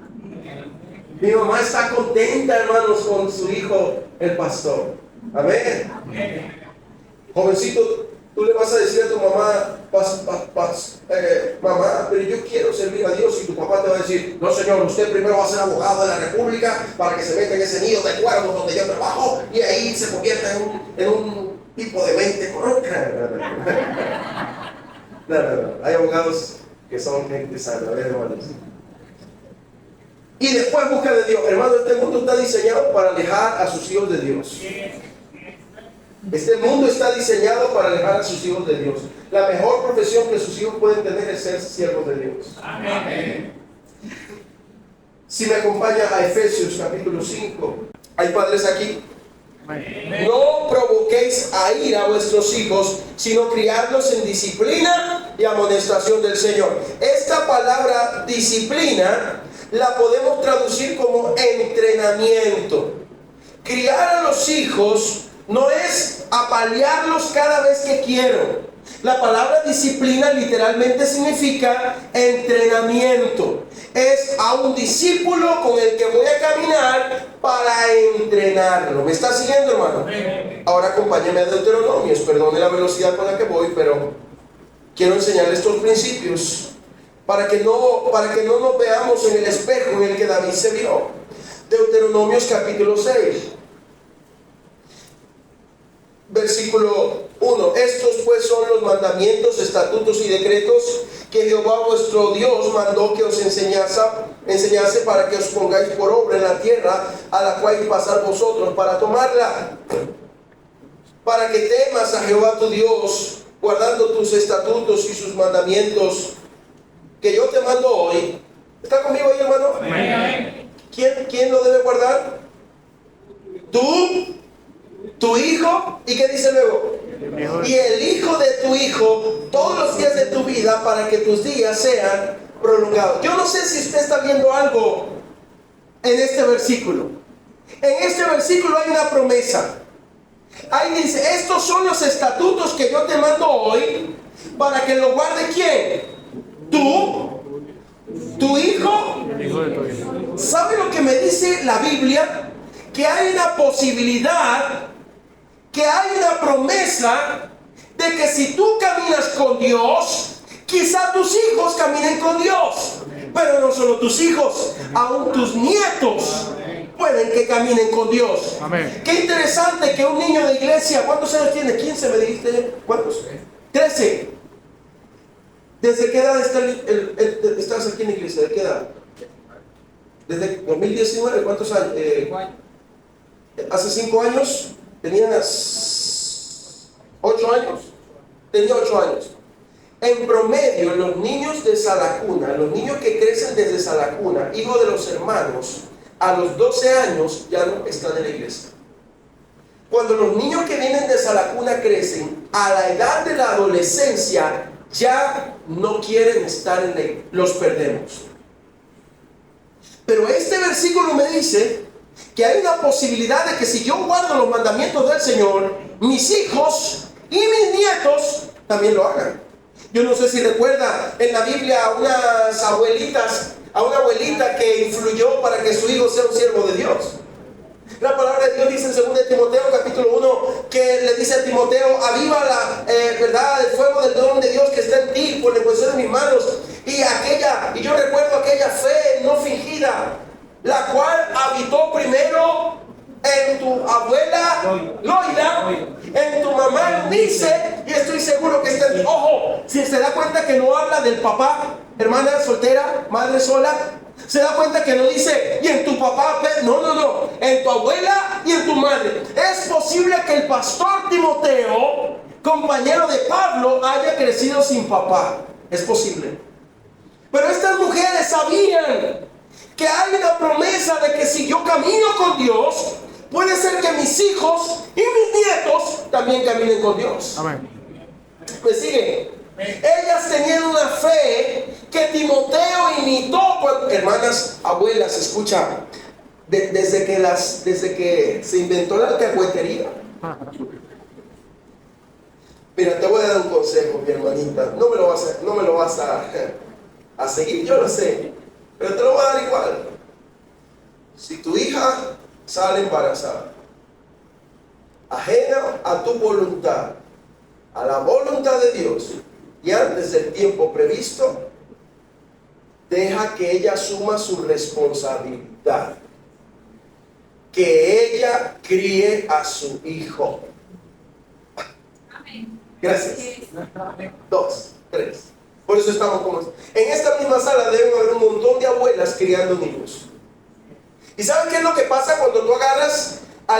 Mi mamá está contenta, hermanos, con su hijo, el pastor. Amén. Jovencito, tú le vas a decir a tu mamá: mamá, pero yo quiero servir a Dios. Y tu papá te va a decir: no, señor, usted primero va a ser abogado de la República para que se meta en ese nido de cuervos donde yo trabajo y ahí se convierta en un tipo de mente correcta. No. Hay abogados que son gente sana, hermanos. Y después busca de Dios. Hermano, este mundo está diseñado para alejar a sus hijos de Dios. Este mundo está diseñado para alejar a sus hijos de Dios. La mejor profesión que sus hijos pueden tener es ser siervos de Dios. Amén. Si me acompaña a Efesios capítulo 5. ¿Hay padres aquí? Amén. No provoquéis a ira a vuestros hijos, sino criarlos en disciplina y amonestación del Señor. Esta palabra disciplina la podemos traducir como entrenamiento. Criar a los hijos no es apalearlos cada vez que quiero. La palabra disciplina literalmente significa entrenamiento. Es a un discípulo con el que voy a caminar para entrenarlo. ¿Me está siguiendo, hermano? Ahora acompáñame a Deuteronomios. Perdone la velocidad con la que voy, pero quiero enseñarle estos principios para que no nos veamos en el espejo en el que David se vio. Deuteronomios capítulo 6. Versículo 1. Estos pues son los mandamientos, estatutos y decretos que Jehová vuestro Dios mandó que os enseñase para que os pongáis por obra en la tierra a la cual pasar vosotros para tomarla, para que temas a Jehová tu Dios, guardando tus estatutos y sus mandamientos que yo te mando hoy. ¿Está conmigo ahí, hermano? Amén. ¿Quién lo debe guardar? Tú, tu hijo, ¿y qué dice luego? Y el hijo de tu hijo todos los días de tu vida, para que tus días sean prolongados. Yo no sé si usted está viendo algo en este versículo. En este versículo hay una promesa. Ahí dice: estos son los estatutos que yo te mando hoy, para que lo guarde ¿quién? Tú, tu hijo. ¿Sabe lo que me dice la Biblia? Que hay una posibilidad que hay una promesa de que si tú caminas con Dios, quizá tus hijos caminen con Dios. Pero no solo tus hijos, aún tus nietos pueden que caminen con Dios. Amén. Qué interesante que un niño de iglesia, ¿cuántos años tiene? 15 me dijiste. ¿Cuántos? 13. ¿Desde qué edad estás aquí en la iglesia? ¿De qué edad? Desde 2019, ¿cuántos años? Hace 5 años tenías 8 años. Tenía 8 años. En promedio, los niños de Salacuna, los niños que crecen desde Salacuna, hijos de los hermanos, a los 12 años ya no están en la iglesia. Cuando los niños que vienen de Salacuna crecen, a la edad de la adolescencia, ya no quieren estar en la iglesia. Los perdemos. Pero este versículo me dice que hay una posibilidad de que si yo guardo los mandamientos del Señor, mis hijos y mis nietos también lo hagan. Yo no sé si recuerda en la Biblia a unas abuelitas, a una abuelita que influyó para que su hijo sea un siervo de Dios. La palabra de Dios dice en 2 Timoteo capítulo 1 que le dice a Timoteo: aviva la verdad, el fuego del don de Dios que está en ti por la imposición de mis manos. Y yo recuerdo aquella fe no fingida, la cual habitó primero en tu abuela Loida, en tu mamá Eunice, y estoy seguro que está en... Ojo, si se da cuenta que no habla del papá, hermana soltera, madre sola, se da cuenta que no dice y en tu papá, no, en tu abuela y en tu madre. Es posible que el pastor Timoteo, compañero de Pablo, haya crecido sin papá. Es posible. Pero estas mujeres sabían que hay una promesa de que si yo camino con Dios, puede ser que mis hijos y mis nietos también caminen con Dios. Amén. Pues sigue. Ellas tenían una fe que Timoteo imitó. Hermanas, abuelas, escucha. Desde que se inventó la alcahuetería. Mira, te voy a dar un consejo, mi hermanita. No me lo vas a seguir, yo lo sé. Pero te lo voy a dar igual. Si tu hija sale embarazada, ajena a tu voluntad, a la voluntad de Dios, y antes del tiempo previsto, deja que ella asuma su responsabilidad, que ella críe a su hijo. Gracias. 2, 3. Por eso estamos como... En esta misma sala deben haber un montón de abuelas criando niños. ¿Y saben qué es lo que pasa cuando tú agarras a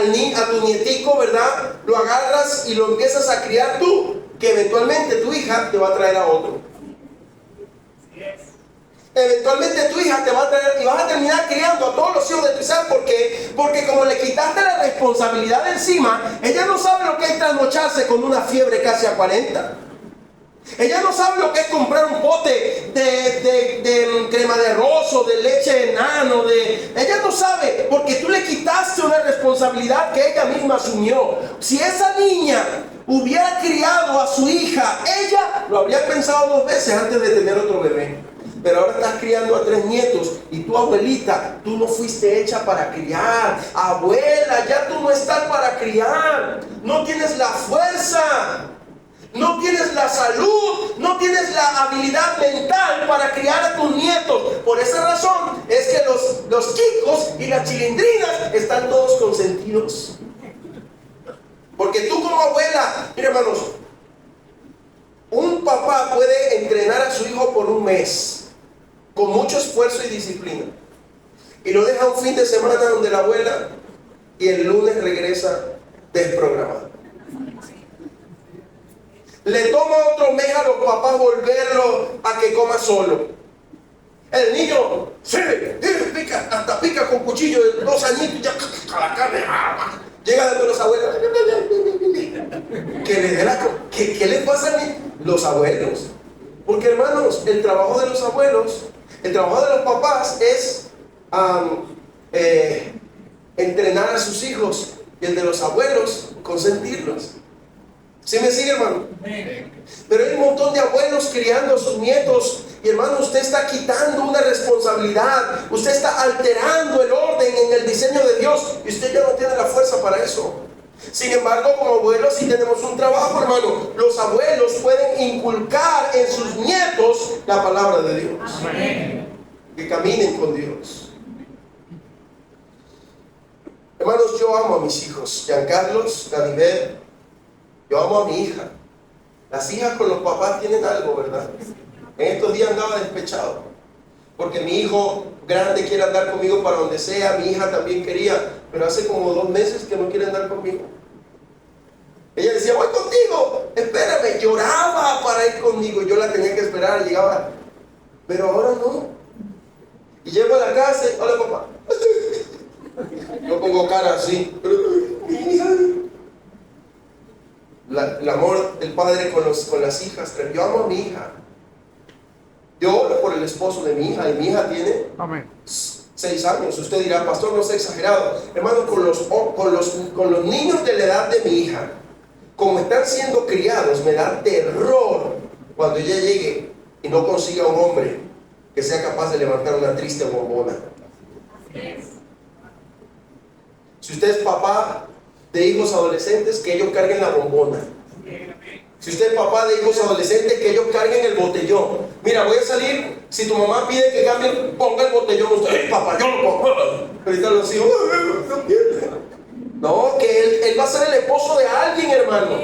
tu nietico, verdad? Lo agarras y lo empiezas a criar tú, que eventualmente tu hija te va a traer a otro. Eventualmente tu hija te va a traer y vas a terminar criando a todos los hijos de tu hija. ¿Por qué? Porque como le quitaste la responsabilidad de encima, ella no sabe lo que es trasnocharse con una fiebre casi a 40. Ella no sabe lo que es comprar un pote de crema de arroz o de leche enano. Ella no sabe, porque tú le quitaste una responsabilidad que ella misma asumió. Si esa niña hubiera criado a su hija, ella lo habría pensado 2 veces antes de tener otro bebé. Pero ahora estás criando a 3 nietos y tu abuelita, tú no fuiste hecha para criar. Abuela, ya tú no estás para criar. No tienes la fuerza. No tienes la salud, no tienes la habilidad mental para criar a tus nietos. Por esa razón es que los chicos y las chilindrinas están todos consentidos. Porque tú como abuela, mira hermanos, un papá puede entrenar a su hijo por un mes, con mucho esfuerzo y disciplina, y lo deja un fin de semana donde la abuela, y el lunes regresa desprogramado. Le toma otro mes a los papás volverlo a que coma solo. El niño pica, hasta pica con cuchillo de 2 añitos, ya la carne. Llega de los abuelos. ¿Qué le pasa a los abuelos? Porque hermanos, el trabajo de los abuelos, el trabajo de los papás es entrenar a sus hijos, y el de los abuelos, consentirlos. ¿Sí me sigue, hermano? Pero hay un montón de abuelos criando a sus nietos. Y hermano, usted está quitando una responsabilidad. Usted está alterando el orden en el diseño de Dios. Y usted ya no tiene la fuerza para eso. Sin embargo, como abuelos sí tenemos un trabajo, hermano. Los abuelos pueden inculcar en sus nietos la palabra de Dios. Amén. Que caminen con Dios. Hermanos, yo amo a mis hijos. Giancarlos, Ganibet, yo amo a mi hija. Las hijas con los papás tienen algo, ¿verdad? En estos días andaba despechado, porque mi hijo grande quiere andar conmigo para donde sea. Mi hija también quería, pero hace como 2 meses que no quiere andar conmigo. Ella decía, voy contigo, espérame. Lloraba para ir conmigo, yo la tenía que esperar, llegaba. Pero ahora no. Y llego a la casa y, hola papá. Yo pongo cara así. El amor del padre con las hijas. Yo amo a mi hija. Yo oro por el esposo de mi hija, y mi hija tiene 6 años. Usted dirá, pastor, no sea exagerado. Hermano, con los niños de la edad de mi hija, como están siendo criados, me da terror cuando ella llegue y no consiga un hombre que sea capaz de levantar una triste bombona. Si usted es papá de hijos adolescentes, que ellos carguen la bombona. Si usted es papá de hijos adolescentes, que ellos carguen el botellón. Mira, voy a salir, si tu mamá pide que cambie, ponga el botellón. Usted, hey, papá, yo lo pongo. Ahorita los hijos, no, que él va a ser el esposo de alguien, hermano.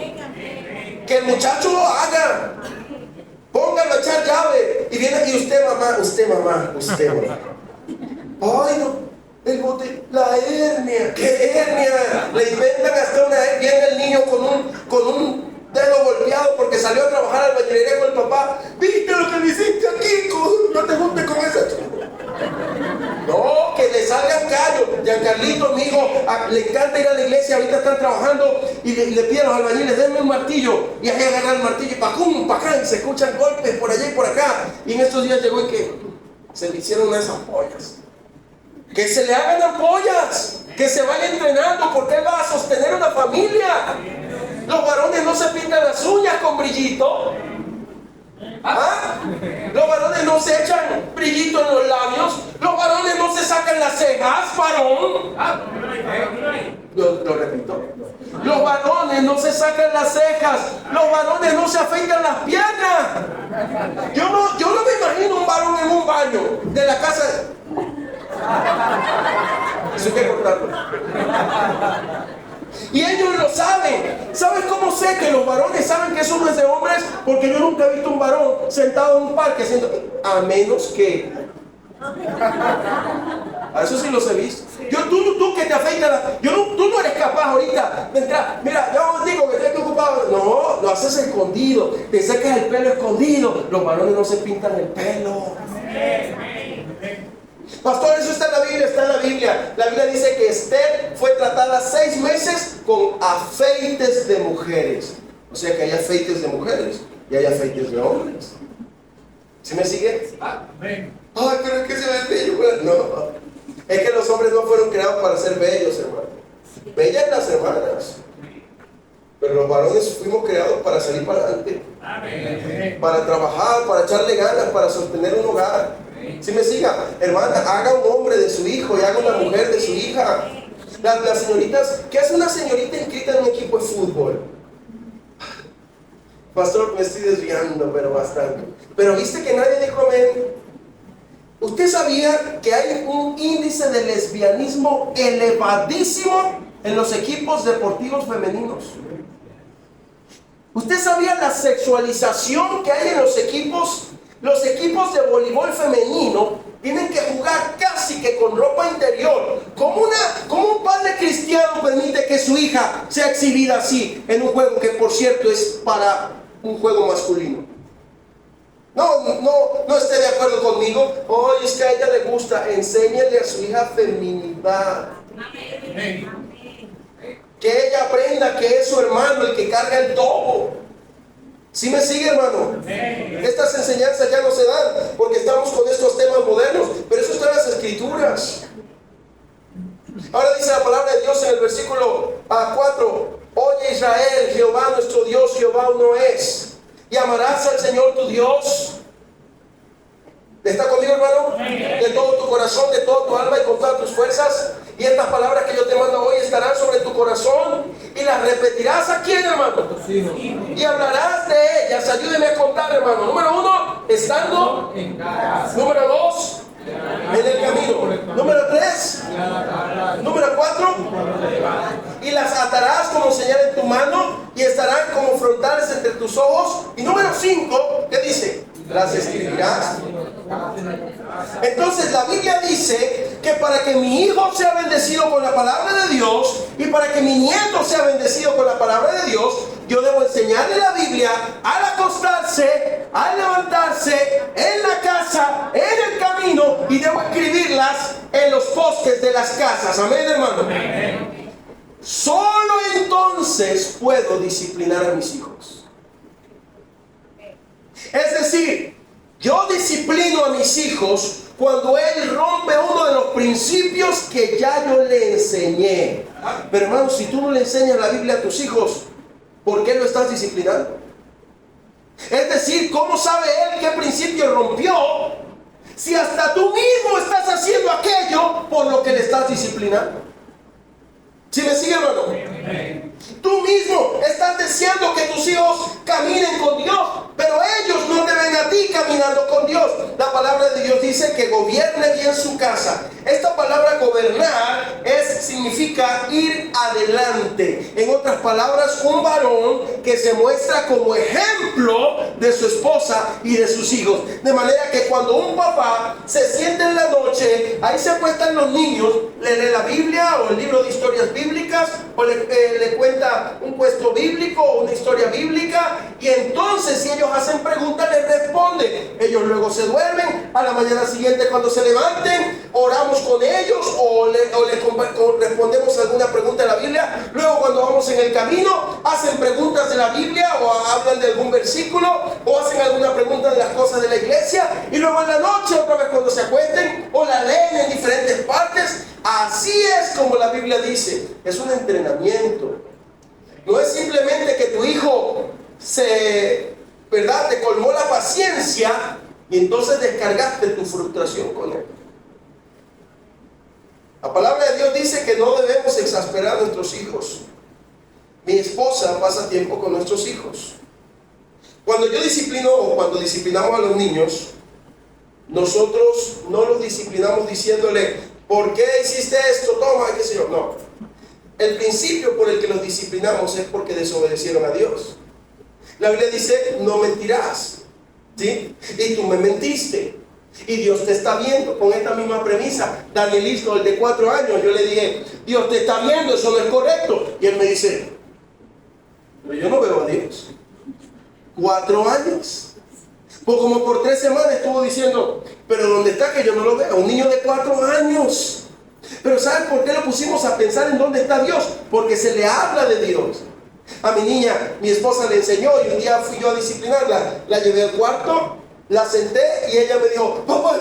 Que el muchacho lo haga. Póngalo a echar llave. Y viene, y usted mamá. Ay, no. El bote, la hernia. ¿Qué hernia? Le inventan hasta una hernia. Viene el niño con un dedo golpeado porque salió a trabajar al bañilería con el papá. ¿Viste lo que le hiciste aquí? No te juntes con esa. No, que le salgan callos. Giancarlito, mi hijo, le encanta ir a la iglesia. Ahorita están trabajando y le piden a los albañiles, denme un martillo. Y ahí agarran el martillo y pacum, pacán, y se escuchan golpes por allá y por acá. Y en estos días llegó y que se le hicieron unas ampollas. Que se le hagan ampollas, que se vaya entrenando, porque él va a sostener una familia. Los varones no se pintan las uñas con brillito. ¿Ah? Los varones no se echan brillito en los labios. Los varones no se sacan las cejas, varón. Lo repito. Los varones no se sacan las cejas. Los varones no se afeitan las piernas. Yo no me imagino un varón en un baño de la casa. Eso hay que cortarlo. Y ellos lo saben. ¿Sabes cómo sé que los varones saben que eso no es de hombres? Porque yo nunca he visto un varón sentado en un parque haciendo, a menos que... A eso sí los he visto. Tú que te afeitas, tú no eres capaz ahorita de entrar. Mira, yo digo que estoy ocupado. No, lo haces escondido. Te sacas el pelo escondido. Los varones no se pintan el pelo. Pastor, eso está en la Biblia, está en la Biblia. La Biblia dice que Esther fue tratada 6 meses con afeites de mujeres. O sea que hay afeites de mujeres y hay afeites de hombres. ¿Sí me sigue? Amén. Ay, pero es que se ve bello. No, es que los hombres no fueron creados para ser bellos, hermano. Bellas las hermanas, pero los varones fuimos creados para salir para adelante. Amén. Para trabajar, para echarle ganas, para sostener un hogar. Si me siga, hermana, haga un hombre de su hijo y haga una mujer de su hija. Las señoritas, ¿qué hace una señorita inscrita en un equipo de fútbol? Pastor, me estoy desviando, pero bastante. Pero viste que nadie dijo amén. ¿Usted sabía que hay un índice de lesbianismo elevadísimo en los equipos deportivos femeninos? ¿Usted sabía la sexualización que hay en los equipos? Los equipos de voleibol femenino tienen que jugar casi que con ropa interior. ¿Cómo un padre cristiano permite que su hija sea exhibida así en un juego que, por cierto, es para un juego masculino? No esté de acuerdo conmigo. Oye, es que a ella le gusta. Enséñale a su hija feminidad. Que ella aprenda que es su hermano el que carga el tobo. ¿Sí me sigue, hermano? Estas enseñanzas ya no se dan porque estamos con estos temas modernos, pero eso está en las Escrituras. Ahora dice la palabra de Dios en el versículo 4: Oye Israel, Jehová nuestro Dios, Jehová uno es, y amarás al Señor tu Dios. ¿Está conmigo, hermano? De todo tu corazón, de toda tu alma y con todas tus fuerzas. Y estas palabras que yo te mando hoy estarán sobre tu corazón y las repetirás ¿a quién, hermano? Y hablarás de ellas. Ayúdeme a contar, hermano. Número 1, estando en casa. Número 2, en el camino. Número 3, número 4, y las atarás como señal en tu mano y estarán como frontales entre tus ojos. Y número 5, ¿qué dice? Las escribirás. Entonces la Biblia dice que para que mi hijo sea bendecido con la palabra de Dios y para que mi nieto sea bendecido con la palabra de Dios, yo debo enseñarle la Biblia al acostarse, al levantarse, en la casa, en el camino, y debo escribirlas en los postes de las casas. Amén, hermano. Solo entonces puedo disciplinar a mis hijos. Es decir, yo disciplino a mis hijos cuando él rompe uno de los principios que ya yo le enseñé. Pero hermano, si tú no le enseñas la Biblia a tus hijos, ¿por qué lo estás disciplinando? Es decir, ¿cómo sabe él qué principio rompió si hasta tú mismo estás haciendo aquello por lo que le estás disciplinando? ¿Sí me sigue, hermano? Tú mismo estás deseando que tus hijos caminen con Dios, pero ellos no te ven a ti caminando con Dios. La palabra de Dios dice que gobierne bien su casa. Esta palabra gobernar significa ir adelante. En otras palabras, un varón que se muestra como ejemplo de su esposa y de sus hijos. De manera que cuando un papá se siente en la noche, ahí se acuestan los niños, le lee la Biblia o el libro de historias bíblicas, o le cuenta un cuento bíblico o una historia bíblica, y entonces si ellos hacen preguntas, les responde. Ellos luego se duermen. A la mañana siguiente, cuando se levanten, oramos con ellos o le respondemos alguna pregunta de la Biblia. Luego, cuando vamos en el camino, hacen preguntas de la Biblia o hablan de algún versículo o hacen alguna pregunta de las cosas de la iglesia, y luego en la noche, otra vez cuando se acuesten, o la leen en diferentes partes. Así es como la Biblia dice. Es un entrenamiento. No es simplemente que tu hijo te colmó la paciencia y entonces descargaste tu frustración con él. La palabra de Dios dice que no debemos exasperar a nuestros hijos. Mi esposa pasa tiempo con nuestros hijos. Cuando yo disciplino o cuando disciplinamos a los niños, nosotros no los disciplinamos diciéndole: ¿por qué hiciste esto? Toma, qué sé yo. No. El principio por el que los disciplinamos es porque desobedecieron a Dios. La Biblia dice: no mentirás, ¿sí? Y tú me mentiste. Y Dios te está viendo. Con esta misma premisa, Danielito, el de 4 años, yo le dije: Dios te está viendo, eso no es correcto. Y él me dice: pero yo no veo a Dios. 4 años. Pues como por 3 semanas estuvo diciendo: pero ¿dónde está que yo no lo veo? Un niño de 4 años. Pero ¿saben por qué lo pusimos a pensar en dónde está Dios? Porque se le habla de Dios. A mi niña, mi esposa le enseñó, y un día fui yo a disciplinarla. La llevé al cuarto, la senté y ella me dijo: papá,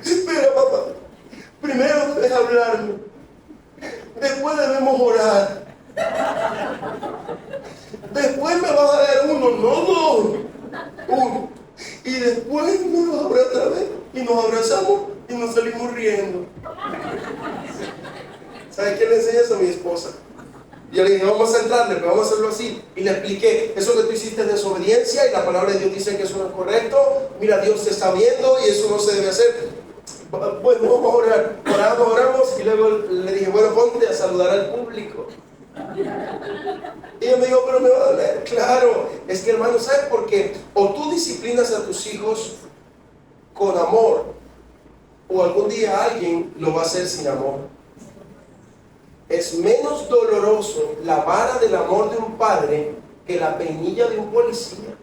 espera papá, primero debes hablarme, después debemos orar, después me vas a dar uno, no dos, uno, y después me vas a abrir otra vez y nos abrazamos y nos salimos riendo. ¿Sabe quién le enseña eso? A mi esposa. Yo le dije: vamos a entrarle, pero vamos a hacerlo así. Y le expliqué: eso que tú hiciste es desobediencia y la palabra de Dios dice que eso no es correcto. Mira, Dios te está viendo y eso no se debe hacer. Bueno, vamos a orar. Oramos y luego le dije: bueno, ponte a saludar al público. Y ella me dijo: pero me va a doler. Claro, es que, hermano, ¿sabes por qué? O tú disciplinas a tus hijos con amor, o algún día alguien lo va a hacer sin amor. Es menos doloroso la vara del amor de un padre que la peinilla de un policía.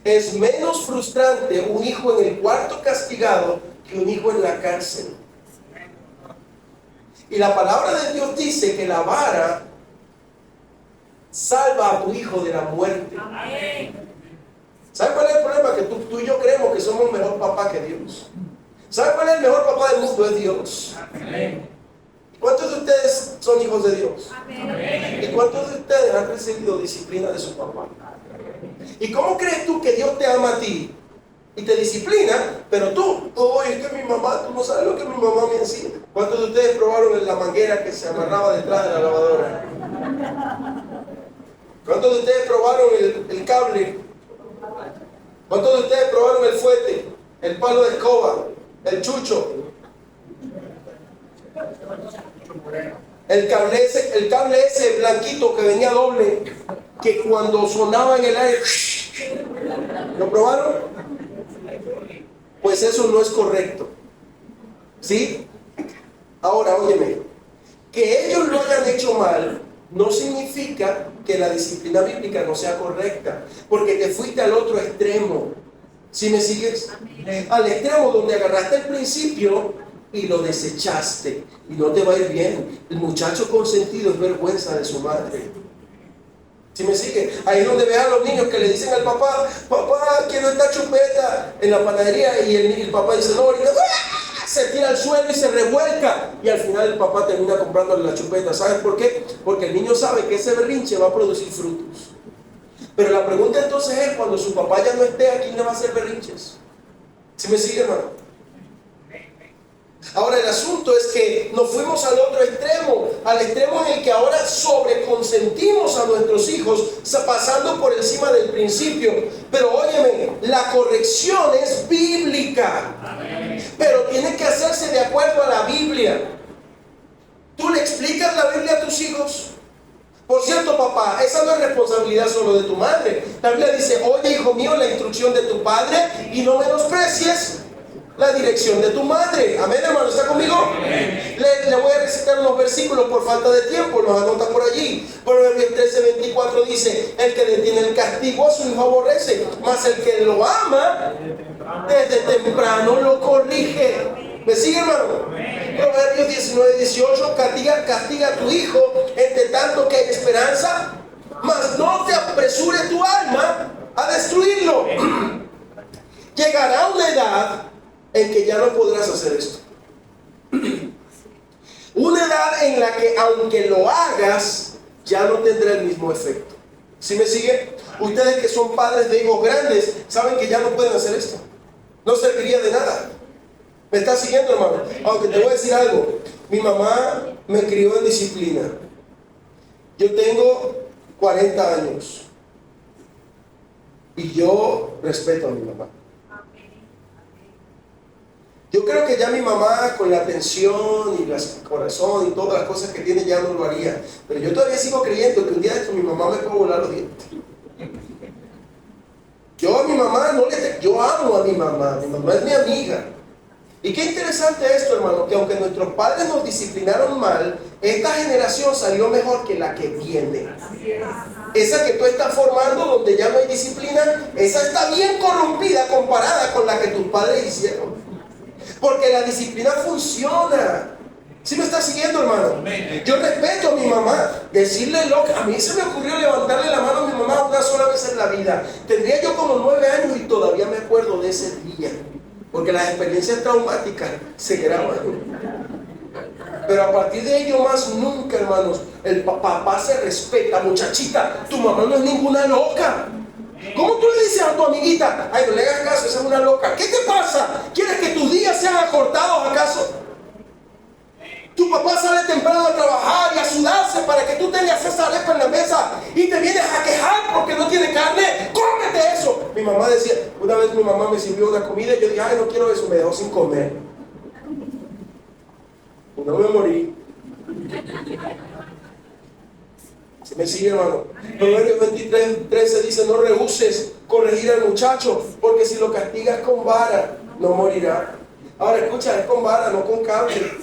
Es menos frustrante un hijo en el cuarto castigado que un hijo en la cárcel. Y la palabra de Dios dice que la vara salva a tu hijo de la muerte. ¿Sabe cuál es el problema? Que tú y yo creemos que somos mejor papá que Dios. ¿Sabe cuál es el mejor papá del mundo? Es Dios. ¿Cuántos de ustedes son hijos de Dios? ¿Y cuántos de ustedes han recibido disciplina de su papá? ¿Y cómo crees tú que Dios te ama a ti y te disciplina, pero tú, oye, es que mi mamá, tú no sabes lo que mi mamá me hacía. ¿Cuántos de ustedes probaron la manguera que se amarraba detrás de la lavadora? ¿Cuántos de ustedes probaron el cable? ¿Cuántos de ustedes probaron el fuete, el palo de escoba, el chucho? El cable ese blanquito que venía doble, que cuando sonaba en el aire, ¿lo probaron? Pues eso no es correcto. ¿Sí? Ahora, óyeme, que ellos lo hayan hecho mal no significa que la disciplina bíblica no sea correcta, porque te fuiste al otro extremo. ¿Sí me sigues? Al extremo donde agarraste el principio y lo desechaste, y no te va a ir bien. El muchacho consentido es vergüenza de su madre. ¿Sí me sigue? Ahí es donde ves a los niños que le dicen al papá, papá, quiero esta chupeta en la panadería, y el papá dice, no, ahorita se tira al suelo y se revuelca, y al final el papá termina comprándole la chupeta. ¿Sabes por qué? Porque el niño sabe que ese berrinche va a producir frutos. Pero la pregunta entonces es, cuando su papá ya no esté, ¿a quién le va a hacer berrinches? ¿Sí me sigue, hermano? Ahora el asunto es que nos fuimos al otro extremo, al extremo en el que ahora sobreconsentimos a nuestros hijos, pasando por encima del principio. Pero óyeme, la corrección es bíblica, pero tiene que hacerse de acuerdo a la Biblia. ¿Tú le explicas la Biblia a tus hijos? Por cierto, papá, esa no es responsabilidad solo de tu madre. La Biblia dice, oye, hijo mío, la instrucción de tu padre y no menosprecies la dirección de tu madre. Amén, hermano, ¿está conmigo? Le voy a recitar unos versículos por falta de tiempo, los anota por allí. Proverbios 13:24 dice, el que detiene el castigo a su hijo aborrece, mas el que lo ama desde temprano lo corrige. ¿Me sigue, hermano? Proverbios 19:18, castiga a tu hijo entre tanto que hay esperanza, mas no te apresure tu alma a destruirlo. Llegará una edad en que ya no podrás hacer esto. Una edad en la que aunque lo hagas, ya no tendrá el mismo efecto. ¿Sí me sigue? Ustedes que son padres de hijos grandes, saben que ya no pueden hacer esto. No serviría de nada. ¿Me estás siguiendo, hermano? Aunque te voy a decir algo. Mi mamá me crió en disciplina. Yo tengo 40 años. Y yo respeto a mi mamá. Yo creo que ya mi mamá, con la atención y el corazón y todas las cosas que tiene, ya no lo haría. Pero yo todavía sigo creyendo que un día de esto mi mamá me puede volar los dientes. Yo a mi mamá yo amo a mi mamá es mi amiga. Y qué interesante esto, hermano, que aunque nuestros padres nos disciplinaron mal, esta generación salió mejor que la que viene. Esa que tú estás formando, donde ya no hay disciplina, esa está bien corrompida comparada con la que tus padres hicieron. Porque la disciplina funciona. ¿Sí me estás siguiendo, hermano? Yo respeto a mi mamá. Decirle loca, a mí se me ocurrió levantarle la mano a mi mamá una sola vez en la vida. Tendría yo como 9 años y todavía me acuerdo de ese día. Porque las experiencias traumáticas se graban. Pero a partir de ello más nunca, hermanos, el papá se respeta. Muchachita, tu mamá no es ninguna loca. ¿Cómo tú le dices a tu amiguita, ay, no le hagas caso, esa es una loca? ¿Qué te pasa? ¿Quieres que tus días sean acortados acaso? Tu papá sale temprano a trabajar y a sudarse para que tú tengas esa arepa en la mesa y te vienes a quejar porque no tiene carne. ¡Cómete eso! Mi mamá decía, una vez mi mamá me sirvió una comida y yo dije, ay, no quiero eso, me dejó sin comer. Y no me morí. ¿Se me sigue, hermano? Proverbios 23:13 dice, no rehuses corregir al muchacho, porque si lo castigas con vara, no morirá. Ahora escucha, es con vara, no con cable.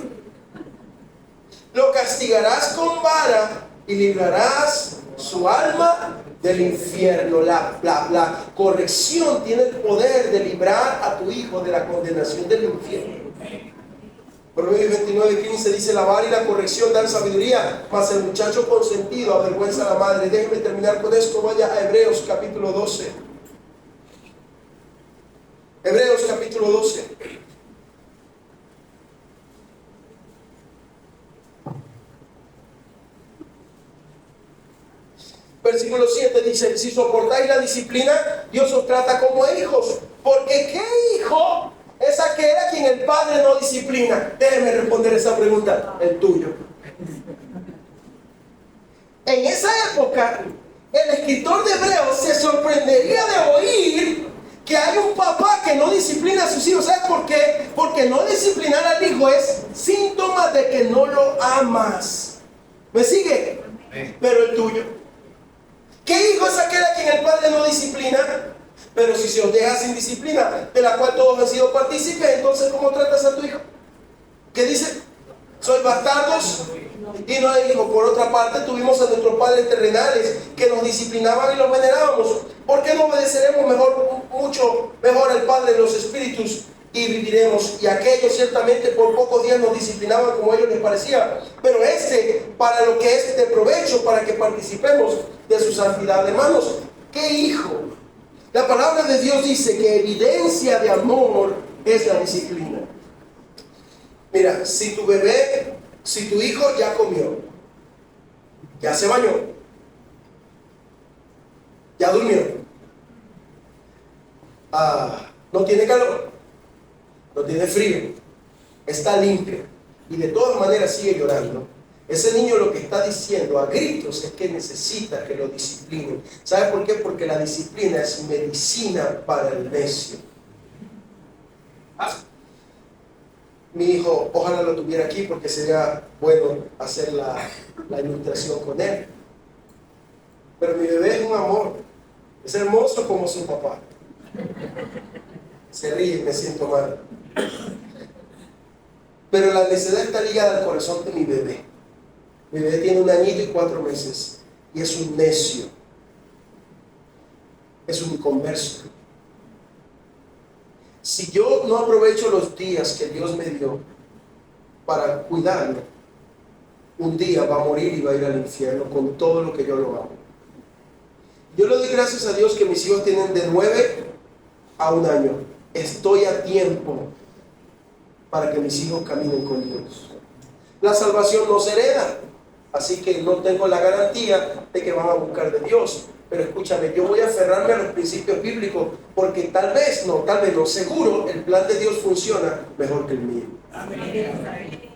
Lo castigarás con vara y librarás su alma del infierno. La corrección tiene el poder de librar a tu hijo de la condenación del infierno. Proverbios 29:15 dice, la vara y la corrección dan sabiduría, mas el muchacho consentido avergüenza a la madre. Déjenme terminar con esto, vaya a Hebreos capítulo 12. Hebreos capítulo 12. Versículo 7 dice, si soportáis la disciplina, Dios os trata como a hijos. Porque ¿qué hijo es aquel a quien el padre no disciplina? Déjeme responder esa pregunta. El tuyo. En esa época, el escritor de Hebreos se sorprendería de oír que hay un papá que no disciplina a sus hijos. ¿Sabes por qué? Porque no disciplinar al hijo es síntoma de que no lo amas. ¿Me sigue? Pero el tuyo. ¿Qué hijo es aquel a quien el padre no disciplina? Pero si se os deja sin disciplina, de la cual todos han sido partícipes, entonces ¿cómo tratas a tu hijo? ¿Qué dice? ¿Sois bastardos? Y no hay hijo. Por otra parte, tuvimos a nuestros padres terrenales que nos disciplinaban y los venerábamos. ¿Por qué no obedeceremos mucho mejor al Padre de los Espíritus y viviremos? Y aquellos ciertamente por pocos días nos disciplinaban como a ellos les parecía, pero para lo que es de provecho, para que participemos de su santidad. Hermanos, ¿qué hijo? La palabra de Dios dice que evidencia de amor es la disciplina. Mira, si tu hijo ya comió, ya se bañó, ya durmió, no tiene calor, no tiene frío, está limpio y de todas maneras sigue llorando, ese niño lo que está diciendo a gritos es que necesita que lo disciplinen. ¿Sabe por qué? Porque la disciplina es medicina para el necio. Mi hijo, ojalá lo tuviera aquí porque sería bueno hacer la ilustración con él. Pero mi bebé es un amor, es hermoso como su papá. Se ríe, me siento mal. Pero la necedad está ligada al corazón de mi bebé. Mi bebé tiene 1 añito y 4 meses y es un necio, es un inconverso. Si yo no aprovecho los días que Dios me dio para cuidarlo, un día va a morir y va a ir al infierno con todo lo que yo lo amo. Yo le doy gracias a Dios que mis hijos tienen de 9 a 1 año. Estoy a tiempo para que mis hijos caminen con Dios. La salvación no se hereda, así que no tengo la garantía de que van a buscar de Dios. Pero escúchame, yo voy a aferrarme a los principios bíblicos porque tal vez no, seguro el plan de Dios funciona mejor que el mío. Amén.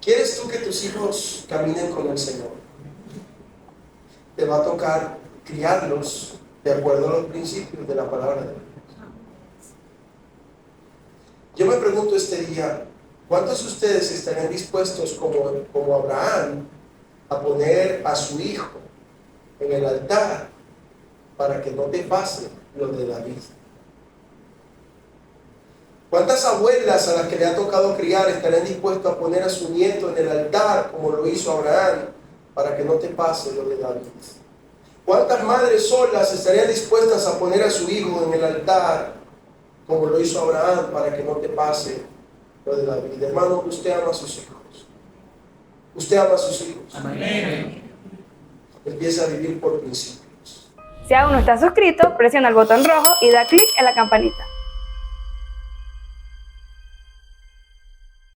¿Quieres tú que tus hijos caminen con el Señor? Te va a tocar criarlos de acuerdo a los principios de la palabra de Dios. Yo me pregunto este día, ¿cuántos de ustedes estarían dispuestos como Abraham a poner a su hijo en el altar para que no te pase lo de David? ¿Cuántas abuelas a las que le ha tocado criar estarían dispuestas a poner a su nieto en el altar como lo hizo Abraham para que no te pase lo de David? ¿Cuántas madres solas estarían dispuestas a poner a su hijo en el altar como lo hizo Abraham para que no te pase lo de David? Hermano, usted ama a sus hijos. Usted ama a sus hijos. Amén. Empieza a vivir por principios. Si aún no estás suscrito, presiona el botón rojo y da clic en la campanita.